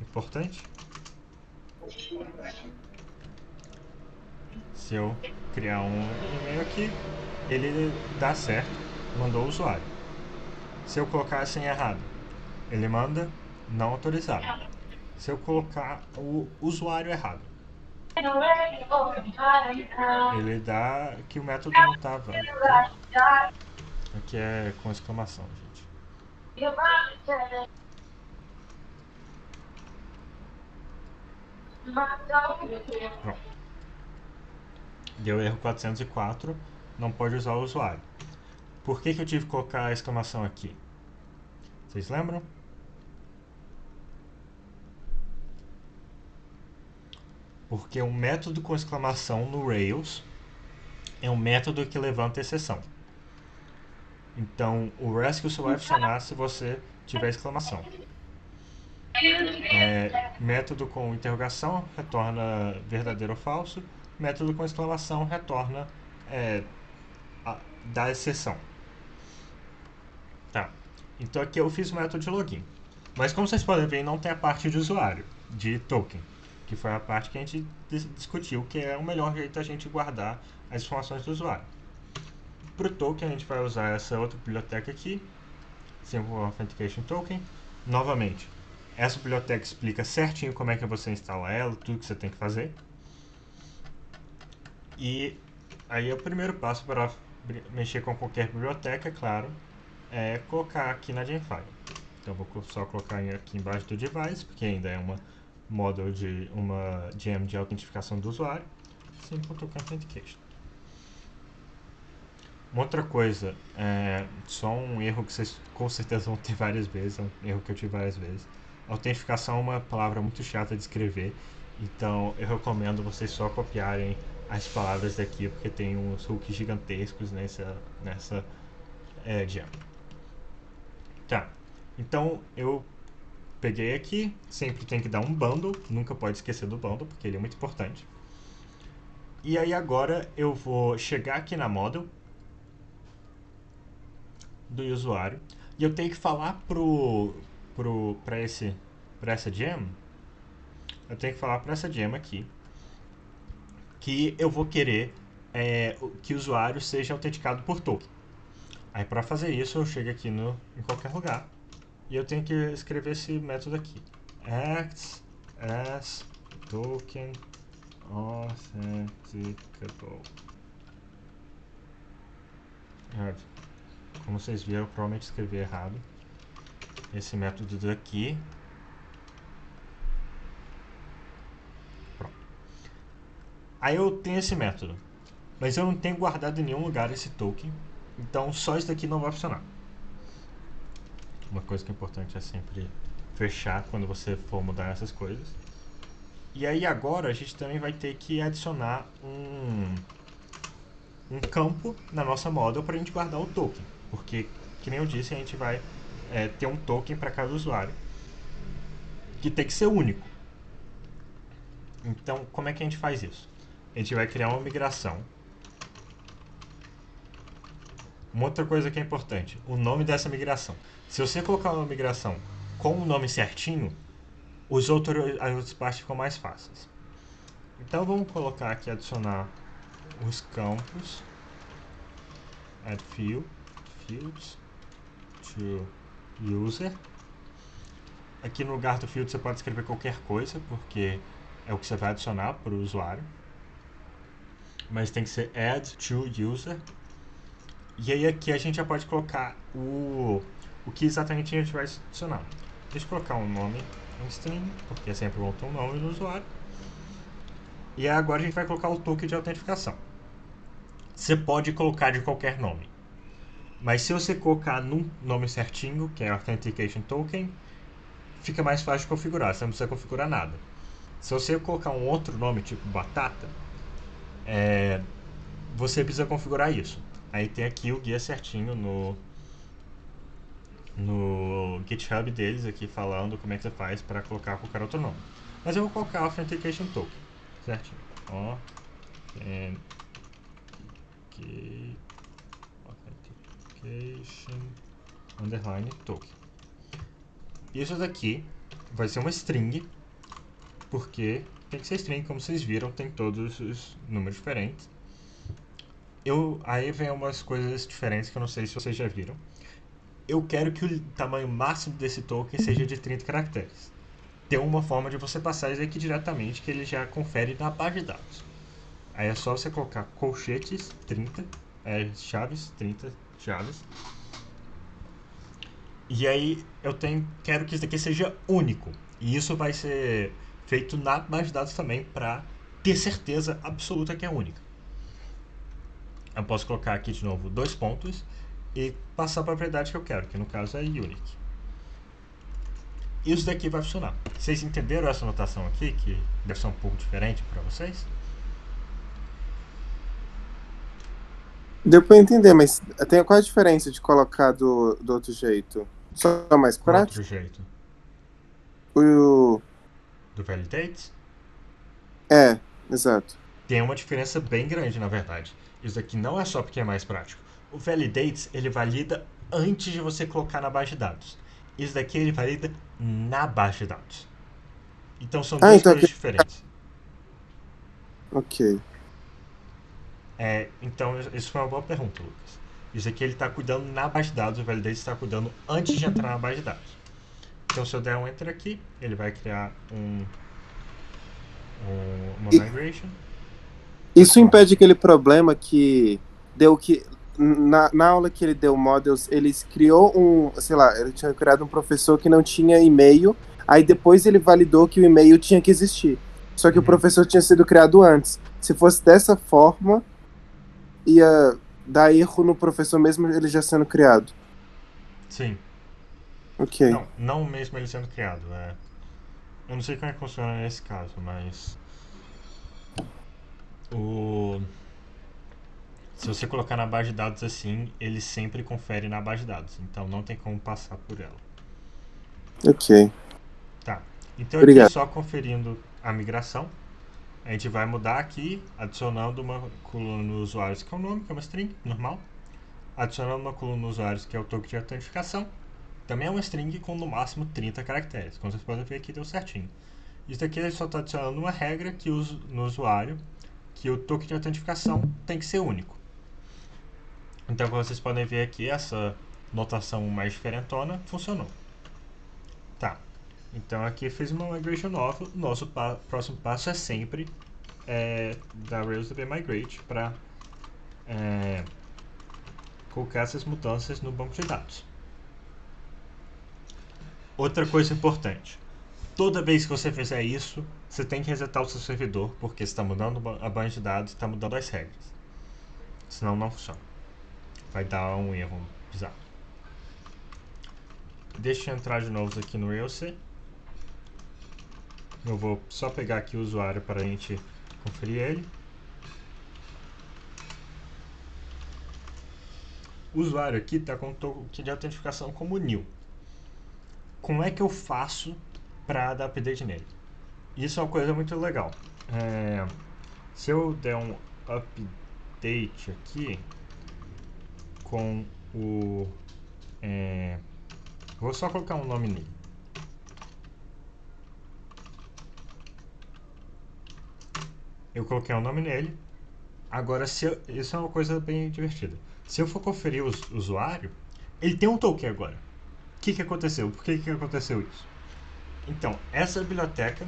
Importante. Se eu criar um e-mail aqui, ele dá certo, mandou o usuário. Se eu colocar a senha errada, ele manda não autorizado. Se eu colocar o usuário errado, ele dá que o método não está válido. Aqui é com exclamação, gente. Pronto. Deu erro 404, não pode usar o usuário. Por que eu tive que colocar a exclamação aqui? Vocês lembram? Porque um método com exclamação no Rails é um método que levanta exceção. Então, o rescue só vai funcionar se você tiver exclamação. Método com interrogação retorna verdadeiro ou falso. Método com exclamação retorna da exceção. Tá. Então aqui eu fiz o método de login. Mas como vocês podem ver, não tem a parte de usuário, de token, que foi a parte que a gente discutiu, que é o melhor jeito da gente guardar as informações do usuário. Para o token, a gente vai usar essa outra biblioteca aqui, Simple Authentication Token. Novamente, essa biblioteca explica certinho como é que você instala ela, tudo que você tem que fazer. E aí o primeiro passo para mexer com qualquer biblioteca, é claro, é colocar aqui na Gemfire. Então eu vou só colocar aqui embaixo do device, porque ainda é uma uma gem de autentificação do usuário. Simple Token Authentication. Uma outra coisa, só um erro que vocês com certeza vão ter várias vezes, é um erro que eu tive várias vezes. Autentificação é uma palavra muito chata de escrever, então eu recomendo vocês só copiarem as palavras daqui, porque tem uns hooks gigantescos nessa gem. Tá, então eu peguei aqui, sempre tem que dar um bundle, nunca pode esquecer do bundle, porque ele é muito importante. E aí agora eu vou chegar aqui na model do usuário e eu tenho que falar para essa gem, eu tenho que falar para essa gem aqui que eu vou querer que o usuário seja autenticado por token. Aí para fazer isso eu chego aqui em qualquer lugar e eu tenho que escrever esse método aqui, acts as token authenticable. Como vocês viram, eu provavelmente escrevi errado esse método daqui. Pronto. Aí eu tenho esse método, mas eu não tenho guardado em nenhum lugar esse token, então só isso daqui não vai funcionar. Uma coisa que é importante é sempre fechar quando você for mudar essas coisas. E aí agora a gente também vai ter que adicionar um campo na nossa model para a gente guardar o token, porque, que nem eu disse, a gente vai ter um token para cada usuário que tem que ser único. Então, como é que a gente faz isso? A gente vai criar uma migração. Uma outra coisa que é importante, o nome dessa migração. Se você colocar uma migração com o nome certinho, as outras partes ficam mais fáceis. Então vamos colocar aqui, adicionar os campos, add fields to user. Aqui no lugar do field você pode escrever qualquer coisa, porque é o que você vai adicionar para o usuário. Mas tem que ser add to user. E aí aqui a gente já pode colocar o que exatamente a gente vai adicionar. Deixa eu colocar um nome, um string, porque é sempre bom ter um nome do usuário. E agora a gente vai colocar o token de autentificação. Você pode colocar de qualquer nome. Mas se você colocar num nome certinho, que é Authentication Token, fica mais fácil de configurar, você não precisa configurar nada. Se você colocar um outro nome, tipo Batata, você precisa configurar isso. Aí tem aqui o guia certinho no GitHub deles, aqui falando como é que você faz para colocar qualquer outro nome. Mas eu vou colocar Authentication Token, certinho. Authentication underline token. Isso daqui vai ser uma string, porque tem que ser string, como vocês viram, tem todos os números diferentes. Aí vem umas coisas diferentes que eu não sei se vocês já viram. Eu quero que o tamanho máximo desse token seja de 30 caracteres. Tem uma forma de você passar isso aqui diretamente, que ele já confere na base de dados. Aí é só você colocar colchetes 30, chaves, 30 chaves. E aí quero que isso daqui seja único. E isso vai ser feito na base de dados também, para ter certeza absoluta que é única. Eu posso colocar aqui de novo 2 pontos e passar a propriedade que eu quero, que no caso é unique. Isso daqui vai funcionar. Vocês entenderam essa notação aqui, que deve ser um pouco diferente para vocês? Deu pra entender, mas qual a diferença de colocar do outro jeito? Só mais Qual prático? outro jeito? O... Do validate? Exato. Tem uma diferença bem grande, na verdade. Isso daqui não é só porque é mais prático. O validates, ele valida antes de você colocar na base de dados. Isso daqui ele valida na base de dados. Então são duas coisas diferentes. Ok. Então isso foi uma boa pergunta, Lucas. Isso aqui ele está cuidando na base de dados, o validate está cuidando antes de entrar na base de dados. Então se eu der um enter aqui, ele vai criar uma migration. Isso impede aquele problema que deu que na aula que ele deu Models, ele criou sei lá, ele tinha criado um professor que não tinha e-mail, aí depois ele validou que o e-mail tinha que existir. Só que o professor tinha sido criado antes. Se fosse dessa forma, ia dar erro no professor mesmo ele já sendo criado. Sim. Ok. Não mesmo ele sendo criado. Eu não sei como é que funciona nesse caso, mas se você colocar na base de dados assim, ele sempre confere na base de dados. Então não tem como passar por ela. Ok. Tá. Então aqui Obrigado. só conferindo a migração. A gente vai mudar aqui, adicionando uma coluna no usuários que é o nome, que é uma string, normal. Adicionando uma coluna no usuários que é o token de autentificação. Também é uma string com no máximo 30 caracteres. Como vocês podem ver aqui, deu certinho. Isso aqui ele só está adicionando uma regra que no usuário que o token de autentificação tem que ser único. Então, como vocês podem ver aqui, essa notação mais diferentona funcionou. Tá. Então aqui fiz uma migration nova. Nosso próximo passo é sempre da Rails DB Migrate para colocar essas mudanças no banco de dados. Outra coisa importante. Toda vez que você fizer isso, você tem que resetar o seu servidor, porque você está mudando a banca de dados e está mudando as regras. Senão não funciona. Vai dar um erro bizarro. Deixa eu entrar de novo aqui no Rails. Eu vou só pegar aqui o usuário para a gente conferir ele. O usuário aqui está com o token de autentificação como new. Como é que eu faço para dar update nele? Isso é uma coisa muito legal. Se eu der um update aqui com o... vou só colocar um nome nele. Eu coloquei um nome nele. Agora, isso é uma coisa bem divertida. Se eu for conferir o usuário, ele tem um token agora. O que aconteceu? Por que aconteceu isso? Então, essa biblioteca,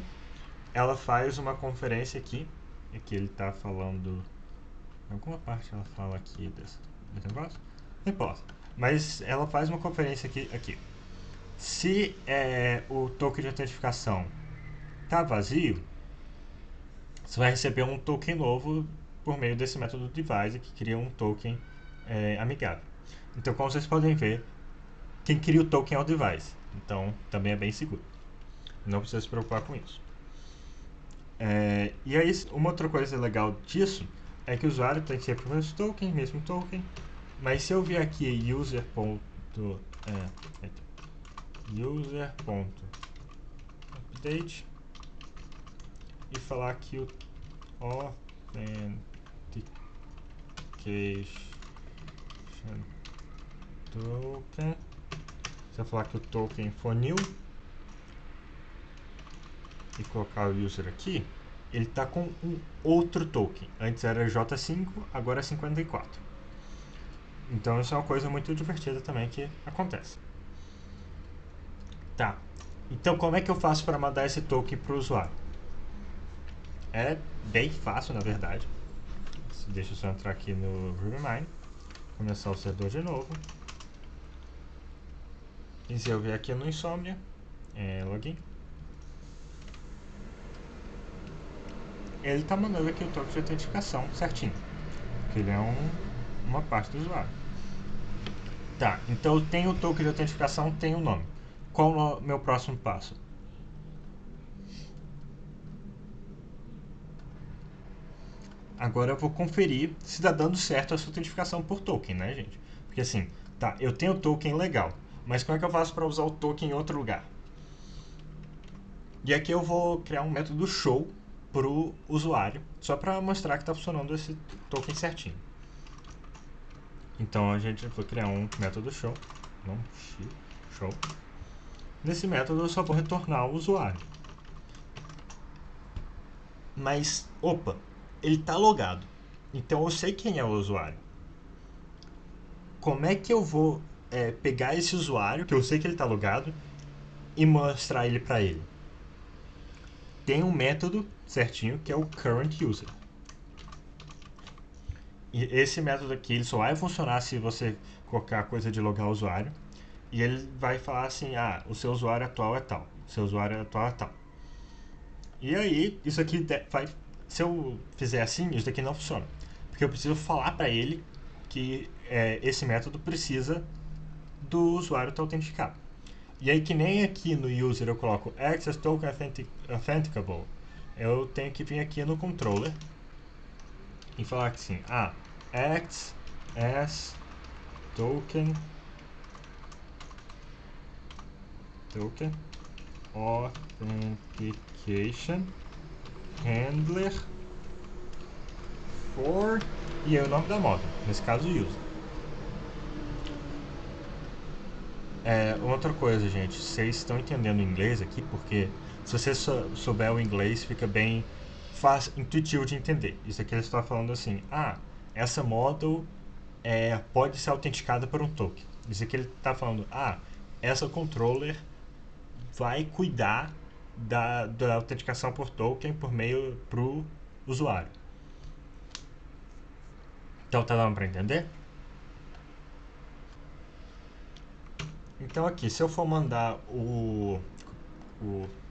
ela faz uma conferência aqui. Aqui ele está falando... Em alguma parte ela fala aqui desse negócio. Não importa. Mas ela faz uma conferência aqui. Se o token de autentificação está vazio, você vai receber um token novo por meio desse método device que cria um token amigável. Então, como vocês podem ver, quem cria o token é o device. Então, também é bem seguro. Não precisa se preocupar com isso. E aí, uma outra coisa legal disso é que o usuário tem sempre o mesmo token, mas se eu vier aqui user.update e falar que o authentication token, se eu falar que o token for new e colocar o user aqui, ele está com um outro token. Antes era J5, agora é 54. Então isso é uma coisa muito divertida também que acontece. Tá. Então como é que eu faço para mandar esse token para o usuário? É bem fácil, na verdade. Deixa eu só entrar aqui no RubyMine, começar o servidor de novo. E se eu vier aqui no Insomnia, login, ele está mandando aqui o token de autenticação certinho, porque ele é uma parte do usuário. Tá, então eu tenho o token de autenticação, tenho o nome. Qual o meu próximo passo? Agora eu vou conferir se está dando certo essa autentificação por token, né, gente? Porque assim, tá, eu tenho o token legal, mas como é que eu faço para usar o token em outro lugar? E aqui eu vou criar um método show para o usuário, só para mostrar que está funcionando esse token certinho. Então a gente vai criar um método show, show. Nesse método eu só vou retornar o usuário. Mas, opa, ele está logado. Então eu sei quem é o usuário. Como é que eu vou pegar esse usuário, que eu sei que ele está logado, e mostrar ele para ele? Tem um método certinho que é o current user. E esse método aqui ele só vai funcionar se você colocar a coisa de logar o usuário. E ele vai falar assim, o seu usuário atual é tal, o seu usuário atual é tal. E aí, isso aqui vai... Se eu fizer assim, isso daqui não funciona. Porque eu preciso falar para ele que esse método precisa do usuário estar autenticado. E aí, que nem aqui no user eu coloco access token authenticable, eu tenho que vir aqui no controller e falar assim, acts as token authentication handler for, e aí o nome da moda, nesse caso user. Outra coisa, gente, vocês estão entendendo o inglês aqui, porque se você souber o inglês, fica bem fácil, intuitivo de entender. Isso aqui ele está falando assim, essa model pode ser autenticada por um token. Isso aqui ele está falando, essa controller vai cuidar da autenticação por token por meio pro usuário. Então tá dando para entender? Então aqui, se eu for mandar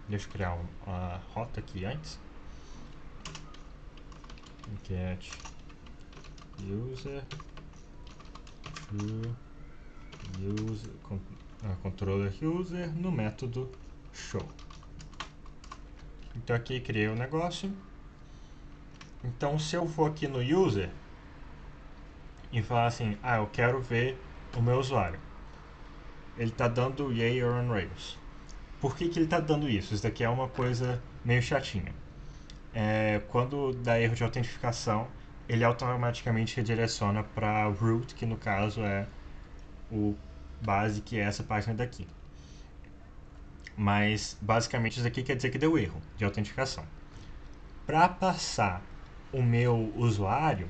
deixa eu criar uma rota aqui antes. Get user to user controller user no método show. Então aqui criei o negócio. Então se eu for aqui no user e falar assim, eu quero ver o meu usuário, ele está dando yay or on rails. Por que ele está dando isso? Isso daqui é uma coisa meio chatinha. Quando dá erro de autentificação, ele automaticamente redireciona para root, que no caso é o base, que é essa página daqui. Mas basicamente isso aqui quer dizer que deu erro de autenticação. Para passar o meu usuário,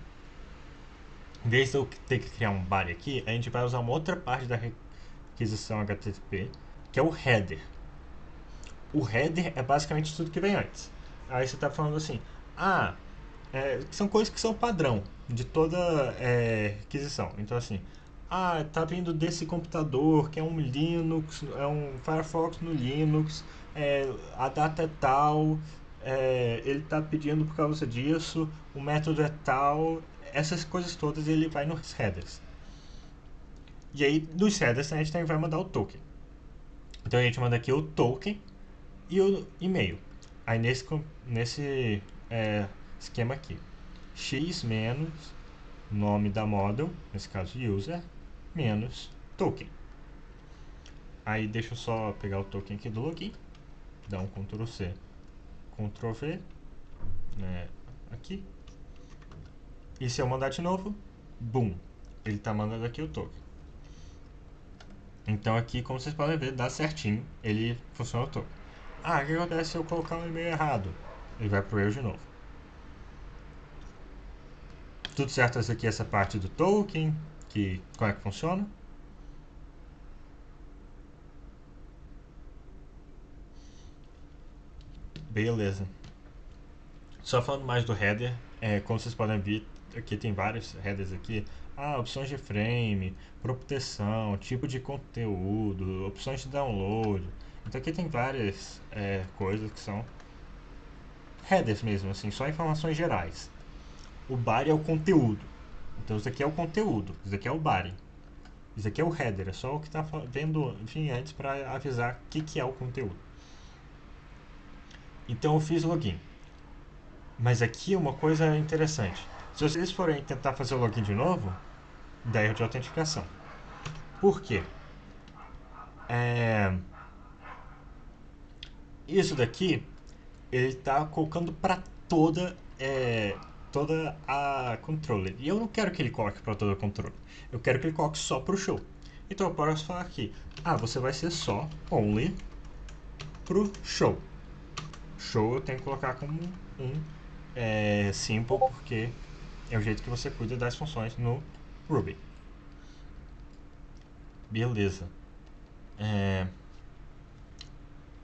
em vez de eu ter que criar um body aqui, a gente vai usar uma outra parte da requisição HTTP, que é o header. O header é basicamente tudo que vem antes. Aí você está falando assim, são coisas que são padrão de toda requisição. Então assim, tá vindo desse computador que é um Linux, é um Firefox no Linux, a data é tal, ele está pedindo por causa disso, o método é tal, essas coisas todas ele vai nos headers. E aí dos headers a gente também vai mandar o token. Então a gente manda aqui o token e o e-mail. Aí nesse esquema aqui, x menos nome da model, nesse caso user, menos token. Aí deixa eu só pegar o token aqui do login, dar um Ctrl C, Ctrl V, aqui. E se eu mandar de novo, boom, ele está mandando aqui o token. Então aqui, como vocês podem ver, dá certinho, ele funciona o token. O que acontece se eu colocar um e-mail errado? Ele vai pro erro de novo. Tudo certo essa aqui, essa parte do token, como é que funciona? Beleza. Só falando mais do header, como vocês podem ver, aqui tem vários headers aqui. Opções de frame, proteção, tipo de conteúdo, opções de download. Então aqui tem várias coisas que são headers mesmo, assim, só informações gerais. O body é o conteúdo. Então isso aqui é o conteúdo, isso aqui é o body. Isso aqui é o header, é só o que está vendo, enfim, antes para avisar o que é o conteúdo. Então eu fiz login. Mas aqui uma coisa interessante. Se vocês forem tentar fazer o login de novo, dá erro de autenticação. Por quê? Isso daqui, ele está colocando para toda a controller. E eu não quero que ele coloque para toda a controller. Eu quero que ele coloque só para o show. Então eu posso falar aqui, você vai ser só only pro show. Show eu tenho que colocar como um simple, porque é o jeito que você cuida das funções no Ruby. Beleza.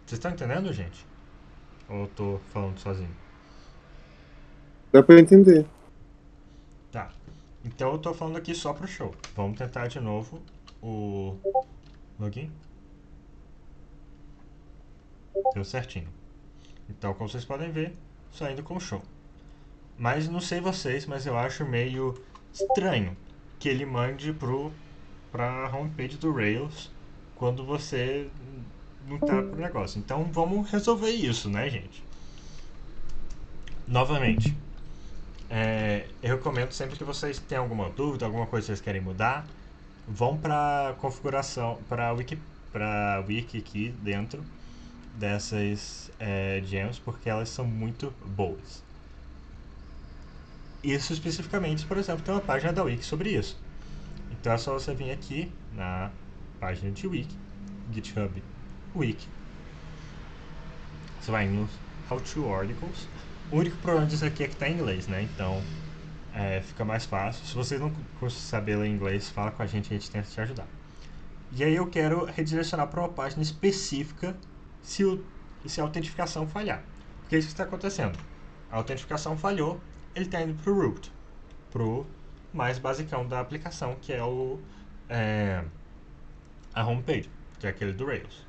Vocês estão entendendo, gente? Ou eu tô falando sozinho? Dá pra entender. Tá. Então eu tô falando aqui só pro show. Vamos tentar de novo o login. Deu certinho. Então, como vocês podem ver, saindo com o show. Mas não sei vocês, mas eu acho meio estranho que ele mande pra homepage do Rails quando você não tá pro negócio. Então vamos resolver isso, né, gente? Novamente, eu recomendo sempre que vocês tenham alguma dúvida, alguma coisa que vocês querem mudar, vão para configuração, para wiki aqui dentro dessas gems, porque elas são muito boas. Isso especificamente, por exemplo, tem uma página da wiki sobre isso. Então é só você vir aqui na página de wiki, GitHub Wiki. Você vai nos How to Articles. O único problema disso aqui é que está em inglês, né? Então fica mais fácil. Se vocês não saber ler inglês, fala com a gente tenta te ajudar. E aí eu quero redirecionar para uma página específica se a autentificação falhar. Porque é isso que está acontecendo. A autentificação falhou, ele está indo para o root, pro mais basicão da aplicação, que é a homepage, que é aquele do Rails.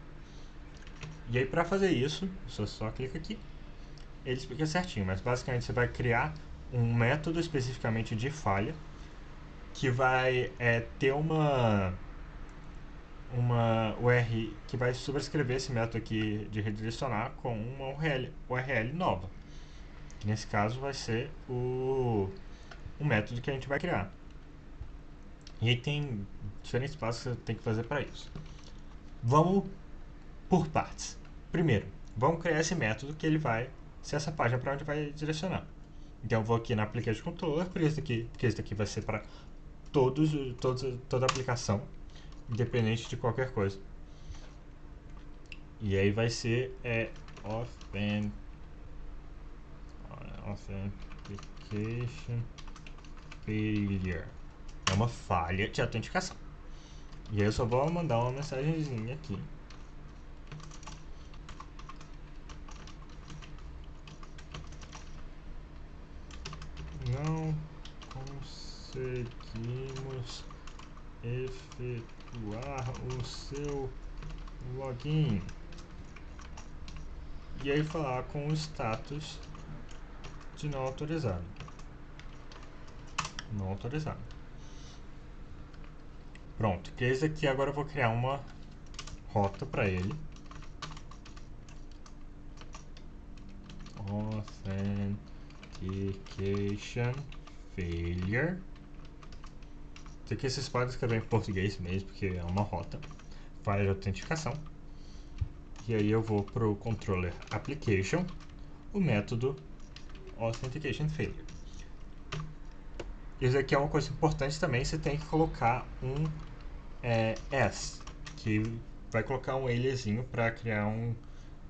E aí para fazer isso, você só clica aqui, ele explica certinho, mas basicamente você vai criar um método especificamente de falha, que vai ter uma URL, que vai sobrescrever esse método aqui de redirecionar com uma URL nova. Que nesse caso vai ser o método que a gente vai criar. E aí tem diferentes passos que você tem que fazer para isso. Vamos por partes. Primeiro, vamos criar esse método que ele vai ser essa página para onde vai direcionar. Então eu vou aqui na Application Controller, porque esse daqui vai ser para toda a aplicação, independente de qualquer coisa. E aí vai ser Authentication Failure. É uma falha de autenticação. E aí eu só vou mandar uma mensagenzinha aqui. Não conseguimos efetuar o seu login. E aí falar com o status de não autorizado. Não autorizado. Pronto, que esse aqui agora eu vou criar uma rota para ele. Authentication Failure. Isso aqui vocês podem escrever em português mesmo, porque é uma rota. Falha de autenticação. E aí eu vou para o controller application, o método Authentication Failure. Isso aqui é uma coisa importante também, você tem que colocar um S, que vai colocar um aliasinho para criar um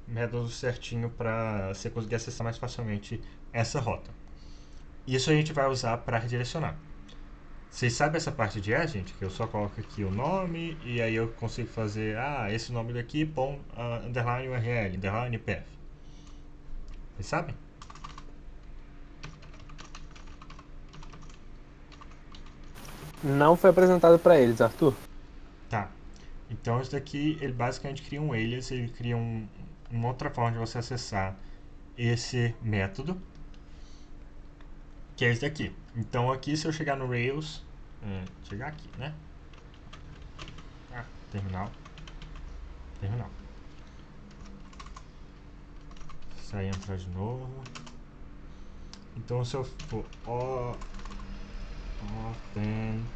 método certinho para você conseguir acessar mais facilmente essa rota. Isso a gente vai usar para redirecionar. Vocês sabem essa parte de S, gente? Que eu só coloco aqui o nome e aí eu consigo fazer, esse nome daqui, underline URL, underline path. Vocês sabem? Não foi apresentado para eles, Arthur. Tá. Então isso daqui, ele basicamente cria um alias, ele cria uma outra forma de você acessar esse método, que é esse daqui. Então aqui, se eu chegar no Rails, chegar aqui, né? Terminal. Sair e entrar de novo. Então se eu for Authentication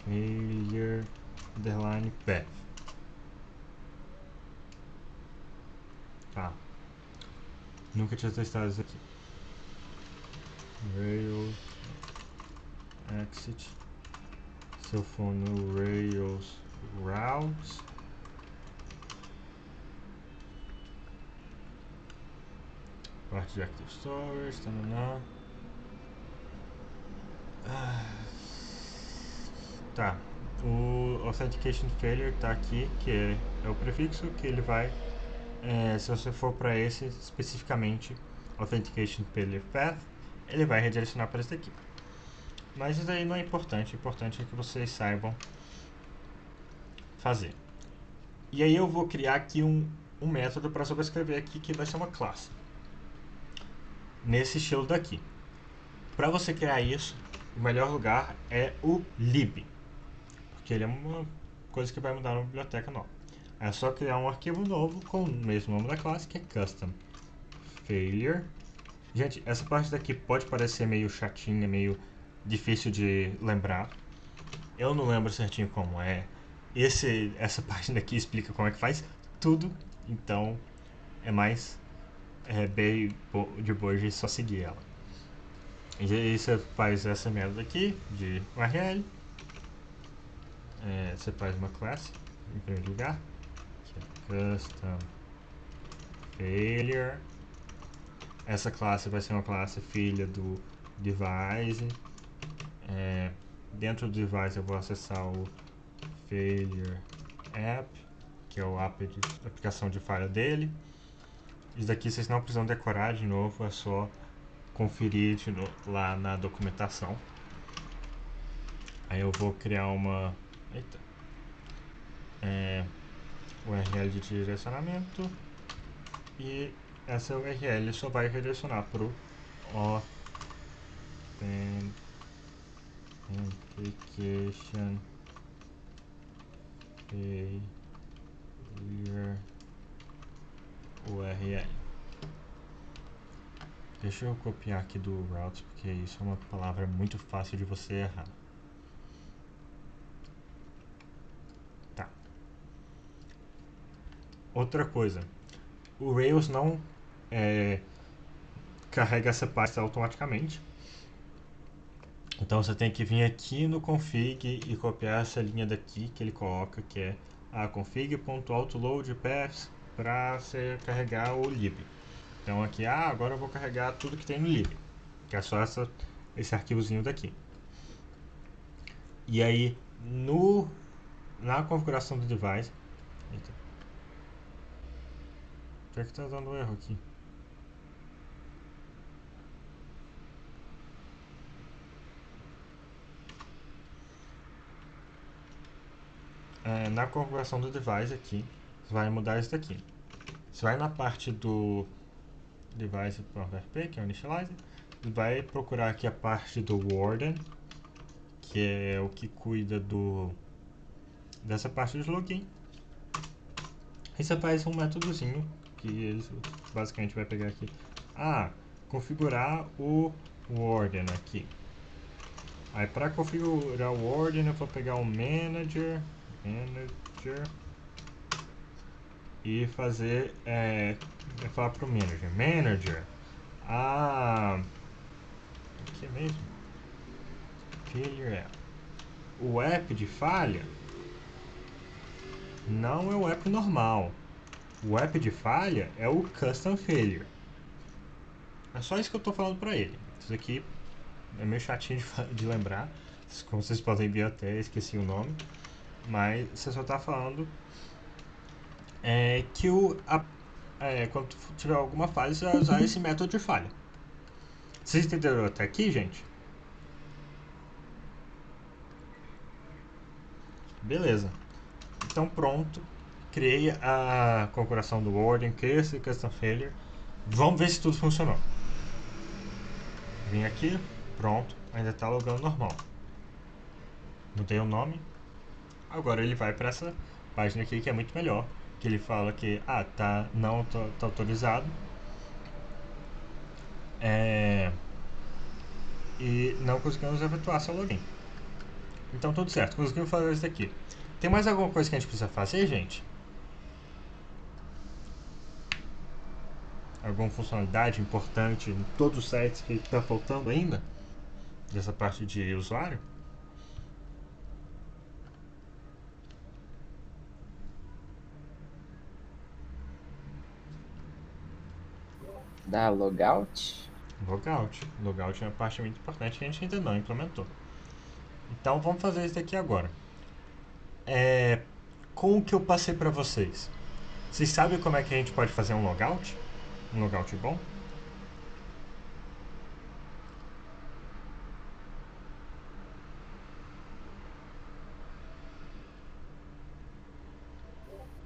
Failure underline path. Tá. Nunca tinha testado isso aqui. Rails exit. Se eu for no Rails routes, parte de Active Storage, tá. O Authentication Failure tá aqui, que é o prefixo que ele vai, se você for para esse especificamente, Authentication Failure Path, ele vai redirecionar para esse daqui. Mas isso aí não é importante, o importante é que vocês saibam fazer. E aí eu vou criar aqui um método para sobrescrever aqui que vai ser uma classe. Nesse estilo daqui. Para você criar isso, o melhor lugar é o lib. Porque ele é uma coisa que vai mudar na biblioteca nova. É só criar um arquivo novo com o mesmo nome da classe, que é custom failure. Gente, essa parte daqui pode parecer meio chatinha, meio difícil de lembrar. Eu não lembro certinho como é. Essa página aqui explica como é que faz tudo, então é mais bem de boa de só seguir ela. E aí você faz essa merda aqui de URL. Você faz uma classe em primeiro lugar, que é custom failure. Essa classe vai ser uma classe filha do device. Dentro do device eu vou acessar o failure app, que é o app de aplicação de falha dele. Isso daqui vocês não precisam decorar de novo, é só conferir lá na documentação. Aí eu vou criar uma URL de direcionamento, e essa URL só vai redirecionar para o Authentication Failure URL. Deixa eu copiar aqui do routes, porque isso é uma palavra muito fácil de você errar. Tá. Outra coisa, o Rails não carrega essa pasta automaticamente. Então você tem que vir aqui no config e copiar essa linha daqui que ele coloca, que é a config.autoloadpaths, para você carregar o lib. Então aqui, agora eu vou carregar tudo que tem no lib, que é só esse arquivozinho daqui. E aí na configuração do device, por que tá dando erro aqui? Na configuração do device aqui, você vai mudar isso daqui. Você vai na parte do device.php, que é o initializer, e vai procurar aqui a parte do warden, que é o que cuida dessa parte de login. E você faz um métodozinho que ele basicamente vai pegar aqui. Configurar o warden aqui. Aí para configurar o warden eu vou pegar o manager e fazer falar pro manager o que mesmo? Failure app. O app de falha não é o app normal. O app de falha é o custom failure. É só isso que eu tô falando pra ele. Isso aqui é meio chatinho de lembrar. Como vocês podem ver, até esqueci o nome. Mas você só tá falando que quando tiver alguma falha, você vai usar esse método de falha. Vocês entenderam até aqui, gente? Beleza. Então pronto. Criei a configuração do warden, criei esse custom failure. Vamos ver se tudo funcionou. Vim aqui, pronto. Ainda está logando normal. Mudei o nome. Agora ele vai para essa página aqui que é muito melhor. Que ele fala que não tá autorizado. E não conseguimos efetuar seu login. Então tudo certo, conseguimos fazer isso daqui. Tem mais alguma coisa que a gente precisa fazer, gente? Alguma funcionalidade importante em todos os sites que está faltando ainda? Dessa parte de usuário? Da logout? Logout. Logout é uma parte muito importante que a gente ainda não implementou. Então vamos fazer isso daqui agora. Com o que eu passei para vocês, vocês sabem como é que a gente pode fazer um logout? Um logout bom?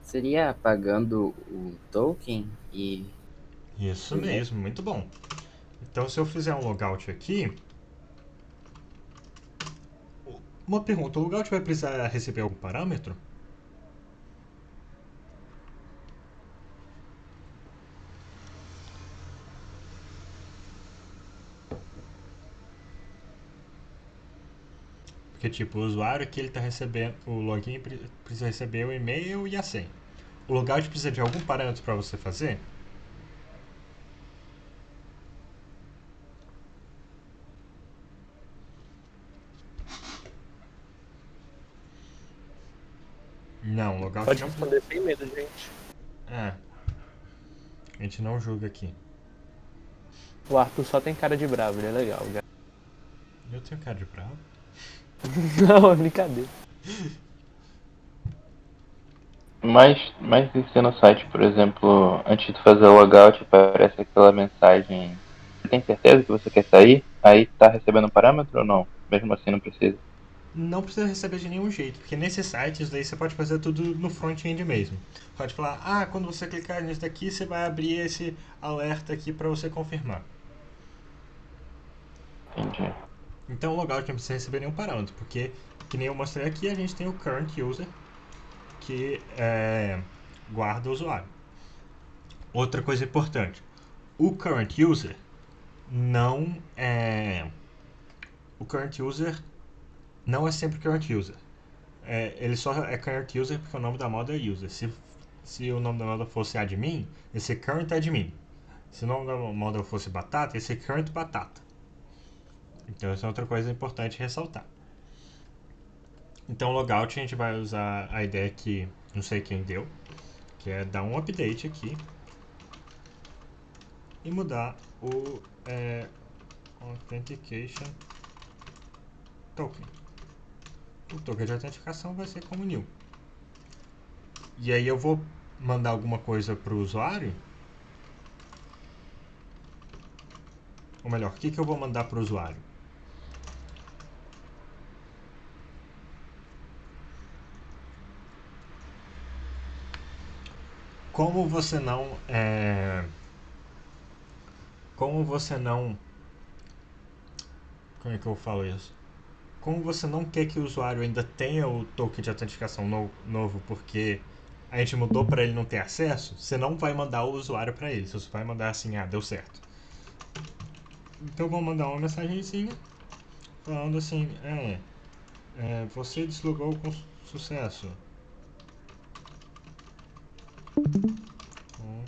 Seria apagando o token e. Isso Uhum. mesmo, muito bom. Então, se eu fizer um logout aqui. Uma pergunta: o logout vai precisar receber algum parâmetro? Porque, tipo, o usuário aqui ele tá recebendo. O login precisa receber o e-mail e a senha. O logout precisa de algum parâmetro para você fazer? Não, o logout Pode não. responder sem medo, gente. É, a gente não julga aqui. O Arthur só tem cara de bravo, ele é legal. Eu tenho cara de bravo. Não, é brincadeira. Mas se no site, por exemplo, antes de fazer o logout, aparece aquela mensagem: você tem certeza que você quer sair? Aí tá recebendo um parâmetro ou não? Mesmo assim não precisa. Não precisa receber de nenhum jeito, porque nesses sites daí você pode fazer tudo no front-end mesmo. Pode falar, quando você clicar nisso daqui, você vai abrir esse alerta aqui para você confirmar. Entendi. Então o logout não precisa receber nenhum parâmetro, porque, que nem eu mostrei aqui, a gente tem o current user, que guarda o usuário. Outra coisa importante, o current user não é... O current user não é sempre current user. Ele só é current user porque o nome da moda é user. Se o nome da moda fosse admin, esse é current admin. Se o nome da moda fosse batata, esse é current batata. Então essa é outra coisa importante ressaltar. Então logout a gente vai usar a ideia que não sei quem deu, que é dar um update aqui e mudar o Authentication Token. O token de autenticação vai ser como new. E aí eu vou mandar alguma coisa para o usuário. Ou melhor, o que eu vou mandar para o usuário? Como você não como você não como é que eu falo isso? Como você não quer que o usuário ainda tenha o token de autenticação novo porque a gente mudou para ele não ter acesso, você não vai mandar o usuário para ele, você vai mandar assim, deu certo. Então eu vou mandar uma mensagenzinha falando assim, você deslogou com sucesso. Com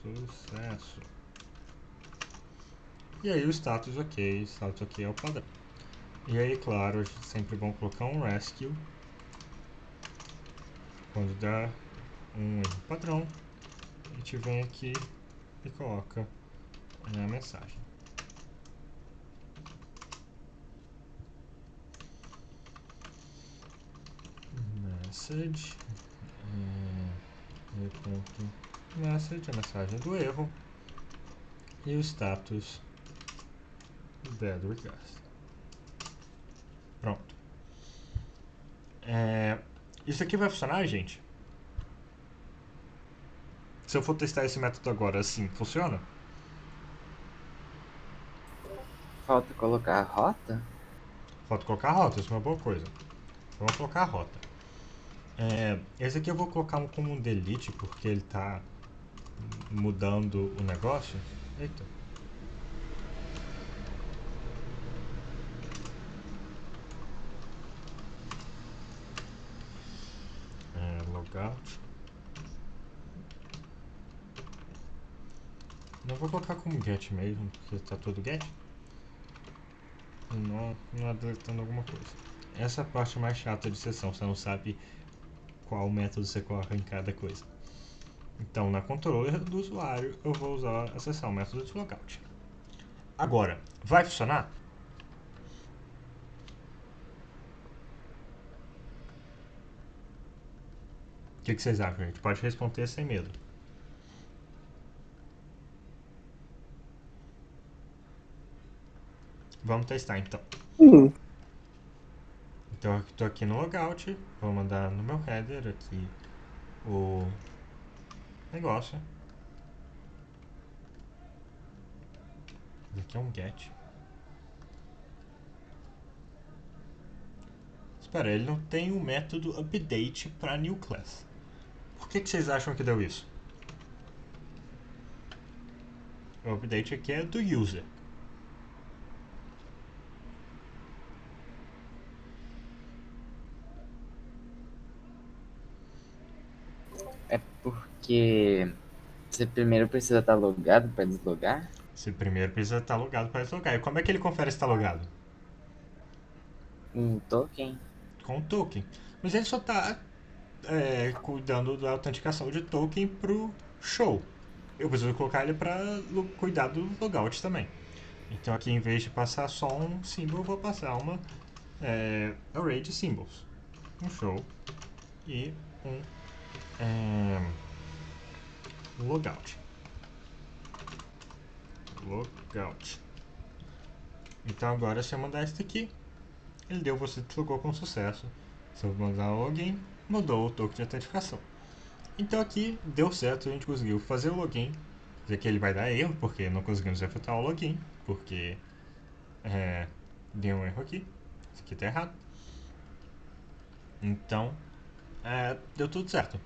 sucesso. E aí o status ok é o padrão. E aí, claro, é sempre bom colocar um rescue quando dá um erro padrão. A gente vem aqui e coloca a mensagem. Message. Message, a mensagem do erro. E o status bad request. Pronto. Isso aqui vai funcionar, gente? Se eu for testar esse método agora assim, funciona? Falta colocar a rota? Falta colocar a rota, isso é uma boa coisa. Vamos colocar a rota. Esse aqui eu vou colocar como um delete porque ele está mudando o negócio. Eita. Logout. Não vou colocar como get mesmo, porque está tudo get. Não é deletando alguma coisa. Essa é a parte mais chata de sessão, você não sabe qual método você coloca em cada coisa. Então, na controller do usuário, eu vou usar a sessão método de logout. Agora, vai funcionar? O que vocês acham, gente? Pode responder sem medo. Vamos testar então. Então, eu estou aqui no logout, vou mandar no meu header aqui o negócio. Isso aqui é um get. Espera, ele não tem um método update para new class. Por que vocês acham que deu isso? O update aqui é do user. É porque você primeiro precisa estar logado para deslogar? Você primeiro precisa estar logado para deslogar. E como é que ele confere se está logado? Um token? Com o token. Mas ele só está cuidando da autenticação de token pro show. Eu preciso colocar ele para cuidar do logout também. Então aqui, em vez de passar só um símbolo, eu vou passar uma array de symbols. Um show e um logout. Logout. Então agora, se eu mandar isso aqui, ele deu você deslogou com sucesso. Se eu mandar login, mudou o token de autenticação. Então aqui deu certo, a gente conseguiu fazer o login. Dizer que ele vai dar erro, porque não conseguimos efetuar o login, porque deu um erro aqui. Isso aqui tá errado. Então, deu tudo certo.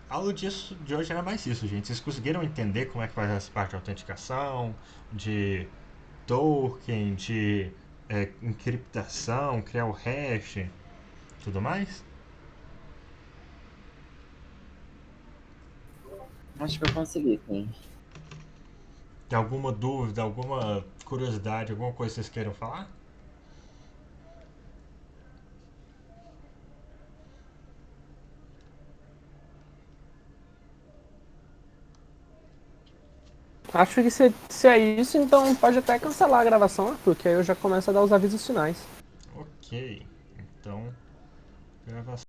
A aula de hoje era mais isso, gente. Vocês conseguiram entender como é que faz essa parte de autenticação, de token, de encriptação, criar o hash, tudo mais? Acho que eu consegui, sim. Tem alguma dúvida, alguma curiosidade, alguma coisa que vocês queiram falar? Acho que se é isso, então pode até cancelar a gravação, porque aí eu já começo a dar os avisos finais. Ok, então gravação.